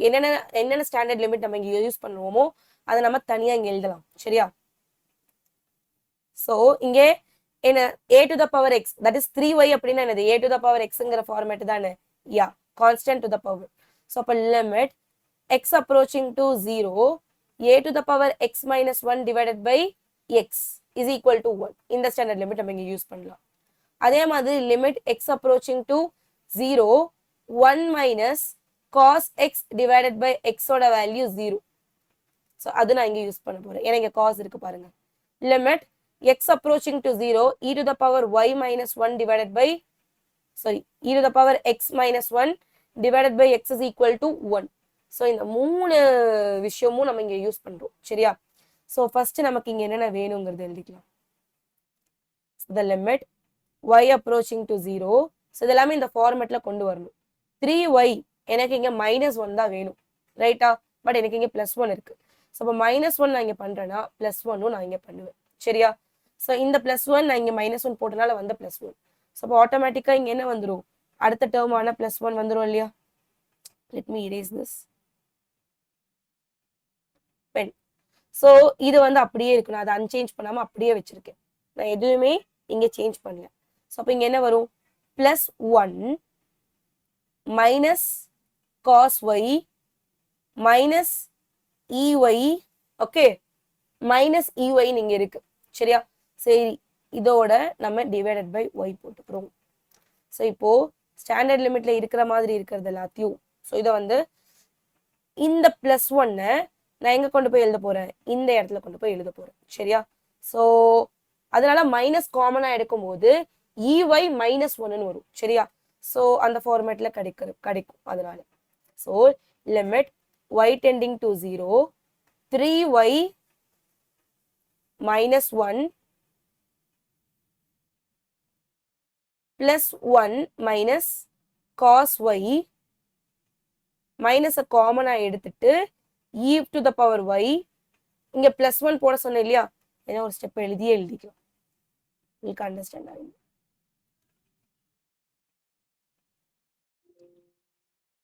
என்னென்ன ஸ்டாண்டர்ட் லிமிட் நம்ம இங்க யூஸ் பண்ணுவோமோ அதை நம்ம தனியா இங்க எழுதலாம் சரியா? ஸோ இங்கே என்ன a to the power x that is 3y அப்படின்னா என்னது? a to the power xங்கிற ஃபார்மேட் தானே? Yeah, constant to the power. So அப்போ லிமிட் x approaching to 0 a to the power x minus 1 divided by x is equal to 1. இந்த standard limit நம்ம இங்க use பண்ணலாம். அதே மாதிரி limit x approaching to 0 1 minus cos x divided by x ஓட value 0. So அது நான் இங்க யூஸ் பண்ண போறேன், ஏன்னா இங்க cos இருக்கு பாருங்க. Limit x approaching to 0 e to the power y minus 1 divided by e to the power x minus 1 divided by x is equal to 1. So இந்த மூணு விஷயமும் நம்ம இங்க யூஸ் பண்றோம் சரியா? ஸோ ஃபர்ஸ்ட் நமக்கு இங்க என்னென்ன வேணுங்கிறது எழுதிக்கலாம். the limit y approaching to 0. So இதெல்லாமே இந்த ஃபார்மேட்ல கொண்டு வரணும். 3y எனக்கு இங்க -1 தான் வேணும் ரைட்டா? பட் எனக்கு இங்க +1 இருக்கு. ஸோ இப்போ -1 நான் இங்க பண்றேன்னா +1 நான் இங்க பண்ணுவேன் சரியா? ஸோ இந்த +1 நான் இங்க -1 போட்டனால வந்த +1. ஸோ அப்போ ஆட்டோமேட்டிக்கா இங்க என்ன வந்துடும்? அடுத்த டேர்மான +1 வந்துடும் இல்லையா? let me erase this pen. So இது வந்து அப்படியே இருக்கு, நான் அதை அன்சேஞ்ச் பண்ணாம அப்படியே வச்சிருக்கேன், நான் எதுவுமே இங்க சேஞ்ச் பண்ணல. ஸோ அப்போ இங்க என்ன வரும்? +1 minus cos y minus ey, okay, minus ey நீங்க இருக்கு சரியா? சரி, இதோட நம்ம டிவைடட் பை y போட்டுக்கிறோம். ஸோ இப்போ ஸ்டாண்டர்ட் லிமிட்ல இருக்கிற மாதிரி இருக்கிறது எல்லாத்தையும், ஸோ இதை வந்து இந்த +1 நான் எங்க கொண்டு போய் எழுத போறேன்? இந்த இடத்துல கொண்டு போய் எழுத போறேன் சரியா? ஸோ அதனால மைனஸ் காமனா எடுக்கும் போது ey -1 வரும் சரியா? ஸோ அந்த ஃபார்மேட்ல கிடைக்கும் அதனால. So limit y tending to 0 3y -1 plus 1 minus cos y மைனஸை காமனா எடுத்துட்டு e to the power y இங்க +1 போட சொன்னேன் இல்லையா? ஏன்னா ஒரு ஸ்டெப் எழுதிக்கலாம். உங்களுக்கு அண்டர்ஸ்டாண்ட் ஆகும்.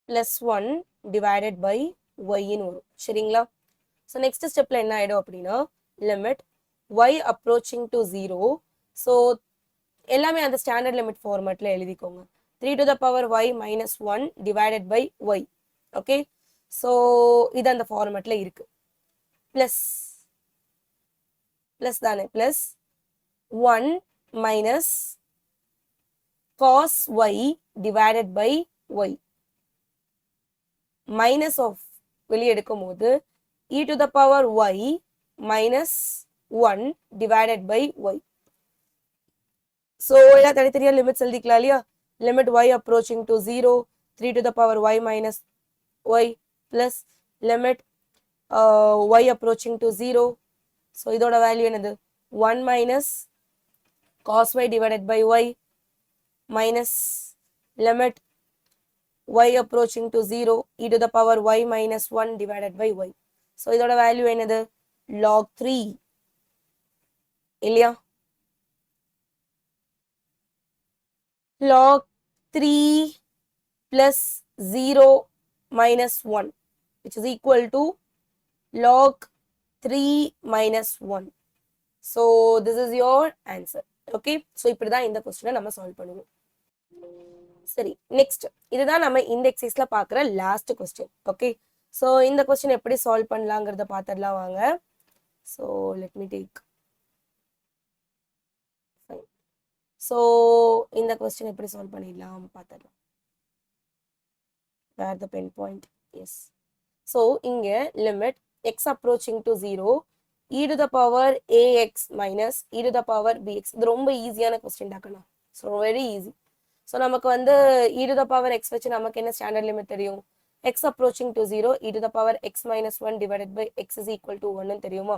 +1 divided by y-ன்னு வரும். சரிங்களா? ஸோ நெக்ஸ்ட் ஸ்டெப்ல என்ன ஆயிடும் அப்படின்னா limit y approaching to 0. So எல்லாமே அந்த ஸ்டாண்டர்ட் லிமிட் ஃபார்மேட்ல எழுதிக்கோங்க. 3 to the power y minus 1 divided by y. Okay, so இது அந்த ஃபார்மேட்ல இருக்கு. பிளஸ் தானே, plus 1 minus cos y divided by y. Minus of வெளியே எடுக்கும் போது e to the power y minus 1 divided by y. So எல்லாம் தனித்தனியாக லிமிட்ஸ் எழுதிக்கலாம் இல்லையா? Limit y approaching to 0, 3 to the power y minus y plus limit y approaching to 0. So இதோட value என்னது? 1 minus cos y divided by y minus limit y approaching to 0, e to the power y minus 1 divided by y. So இதோட value என்னது? log 3 இல்லையா? log 3 plus 0 minus 1 which is equal to log 3 minus 1. So this is your answer. Okay, so இப்படிதான் இந்த கொஸ்டினை நம்ம solve பண்ணுவோம். சரி, next இதுதான் நம்ம இந்த எக்ஸசைஸ்ல பார்க்குற லாஸ்ட் கொஸ்டின். ஓகே, ஸோ இந்த கொஸ்டின் எப்படி சால்வ் பண்ணலாங்கிறத பார்த்துடலாம் வாங்க. So let me take. So இந்த கொஸ்டின் எப்படி சால்வ் பண்ணிடலாம் பார்த்துடலாம். Where the pen point? Yes. So இங்கே limit x approaching to 0 e to the power ax minus e to the power bx. இது ரொம்ப ஈஸியான கொஸ்டின் டாக்கணும். So very easy. ஸோ நமக்கு வந்து e to the power x வச்சு நமக்கு என்ன ஸ்டாண்டர்ட் லிமிட் தெரியும்? x approaching to 0 e to the power x minus 1 divided by x is equal to 1 தெரியுமா?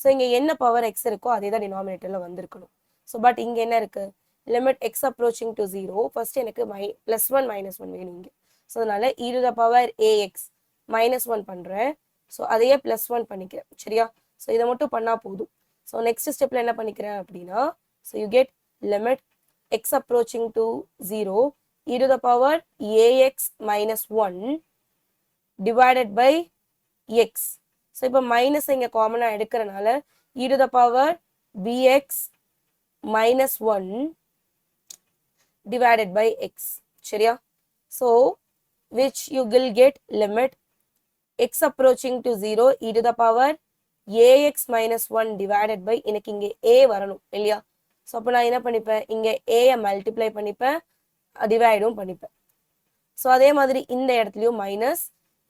ஸோ இங்கே என்ன பவர் x இருக்கோ அதே தான் டினாமினேட்டர்ல வந்திருக்கணும். ஸோ பட் இங்கே என்ன இருக்கு? Limit x approaching to 0. First எனக்கு +1 -1 வேணும் இங்கே. ஸோ அதனால e to the power ax -1 பண்றேன். ஸோ அதையே +1 பண்ணிக்கிறேன். சரியா? ஸோ இதை மட்டும் பண்ணா போதும். ஸோ நெக்ஸ்ட் ஸ்டெப்ல என்ன பண்ணிக்கிறேன் அப்படின்னா, so you get limit x approaching to 0 e to the power ax minus 1 divided by x. So இப்போ மைனஸ் இங்கே காமனாக எடுக்கிறனால e to the power bx minus 1 divided by x. சரியா? So which you will get limit x approaching to 0 e to the power ax minus 1 divided by எனக்கு இங்கே a வரணும் இல்லையா? So அப்போ நான் என்ன பண்ணிப்பேன்? இங்கே ஏயை மல்டிப்ளை பண்ணிப்பேன், டிவைடும் பண்ணிப்பேன். ஸோ அதே மாதிரி இந்த இடத்துலையும் minus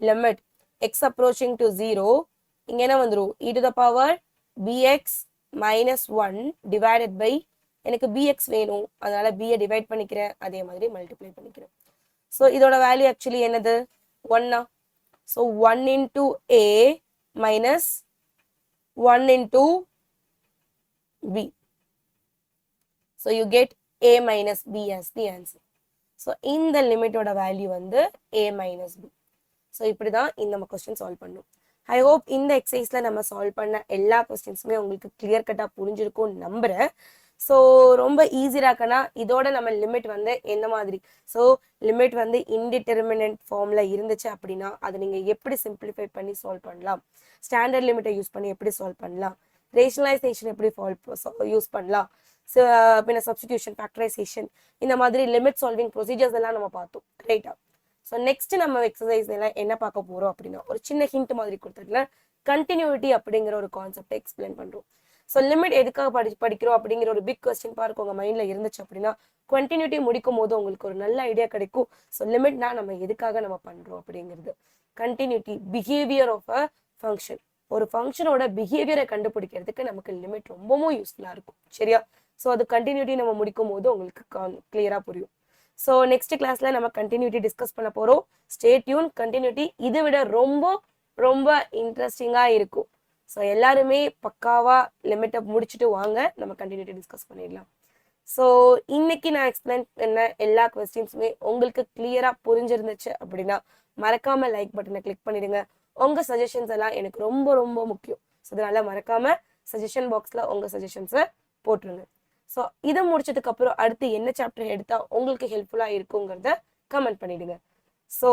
limit x approaching to 0 இங்கே என்ன வந்துடும்? e to the power bx minus 1 divided by எனக்கு bx வேணும், அதனால b-யை டிவைட் பண்ணிக்கிறேன், அதே மாதிரி மல்டிப்ளை பண்ணிக்கிறேன். ஸோ இதோட வேல்யூ ஆக்சுவலி என்னது? 1. So 1 into a minus 1 into b. So you get a minus b as the answer. So இந்த லிமிட்டோட வேல்யூ வந்து a minus b. ஸோ இப்படிதான் இந்த கொஸ்டின் சால்வ் பண்ணும். ஐ ஹோப் இந்த எக்ஸசைஸ்ல நம்ம சால்வ் பண்ண எல்லா கொஸ்டின்ஸுமே உங்களுக்கு கிளியர் கட்டா புரிஞ்சிருக்கும்னு நம்புறேன். ஸோ ரொம்ப ஈஸியாக்கனா இதோட நம்ம லிமிட் வந்து எந்த மாதிரி, ஸோ லிமிட் வந்து இன்டிடெர்மினன்ட் ஃபார்ம்ல இருந்துச்சு அப்படின்னா அதை நீங்க எப்படி சிம்பிளிஃபை பண்ணி சால்வ் பண்ணலாம், ஸ்டாண்டர்ட் லிமிட்டை யூஸ் பண்ணி எப்படி சால்வ் பண்ணலாம், ரேஷனலைசேஷன் எப்படி யூஸ் பண்ணலாம், பின்ன சப்ஸ்டிடியூஷன், ஃபேக்டரைசேஷன், இந்த மாதிரி லிமிட் சால்விங் ப்ரொசீஜர்ஸ் எல்லாம் நம்ம பார்த்தோம். ரைட்டா? ஸோ நெக்ஸ்ட் நம்ம எக்ஸசைஸ் எல்லாம் என்ன பார்க்க போறோம் அப்படின்னா ஒரு சின்ன ஹிண்ட் மாதிரி கொடுத்ததுல கண்டினியூட்டி அப்படிங்கிற ஒரு கான்செப்டை எக்ஸ்பிளைன் பண்றோம். ஸோ லிமிட் எதுக்காக படிக்கிறோம் அப்படிங்கிற ஒரு பிக் கொஸ்டின் பார்க்க உங்க மைண்ட்ல இருந்துச்சு அப்படின்னா கண்டினியூட்டி முடிக்கும் போது உங்களுக்கு ஒரு நல்ல ஐடியா கிடைக்கும். ஸோ லிமிட்னா நம்ம எதுக்காக நம்ம பண்றோம் அப்படிங்கிறது. Continuity behaviour of a function, ஒரு ஃபங்க்ஷனோட பிஹேவியரை கண்டுபிடிக்கிறதுக்கு நமக்கு லிமிட் ரொம்பவும் யூஸ்ஃபுல்லா இருக்கும். சரியா? ஸோ அது கண்டினியூட்டி நம்ம முடிக்கும் போது உங்களுக்கு கிளியரா புரியும். ஸோ நெக்ஸ்ட் கிளாஸ்ல நம்ம கண்டினியூட்டி டிஸ்கஸ் பண்ண போறோம். Stay tune. கண்டினியூட்டி இதை விட ரொம்ப ரொம்ப இன்ட்ரெஸ்டிங்கா இருக்கும். ஸோ எல்லாருமே பக்காவா லிமிட்டை முடிச்சுட்டு வாங்க, நம்ம கண்டினியூட்டி டிஸ்கஸ் பண்ணிடலாம். ஸோ இன்னைக்கு நான் எக்ஸ்பிளைன் பண்ண எல்லா கொஸ்டின்ஸுமே உங்களுக்கு கிளியரா புரிஞ்சிருந்துச்சு அப்படின்னா மறக்காம லைக் பட்டனை கிளிக் பண்ணிடுங்க. உங்க சஜஷன்ஸ் எல்லாம் எனக்கு ரொம்ப ரொம்ப முக்கியம். ஸோ அதனால மறக்காம சஜஷன் பாக்ஸ்ல உங்க சஜஷன்ஸை போட்டுருங்க. ஸோ இதை முடிச்சதுக்கு அப்புறம் அடுத்து என்ன சாப்டர் எடுத்தா உங்களுக்கு ஹெல்ப்ஃபுல்லா இருக்குங்கிறத கமெண்ட் பண்ணிடுங்க. ஸோ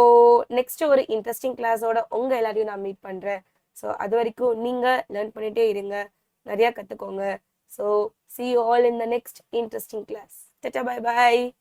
நெக்ஸ்ட் ஒரு இன்ட்ரெஸ்டிங் கிளாஸோட உங்க எல்லாரையும் நான் மீட் பண்றேன். ஸோ அது வரைக்கும் நீங்க லேர்ன் பண்ணிட்டே இருங்க, நிறைய கத்துக்கோங்க. So see you all in the next interesting class. Tata, bye bye.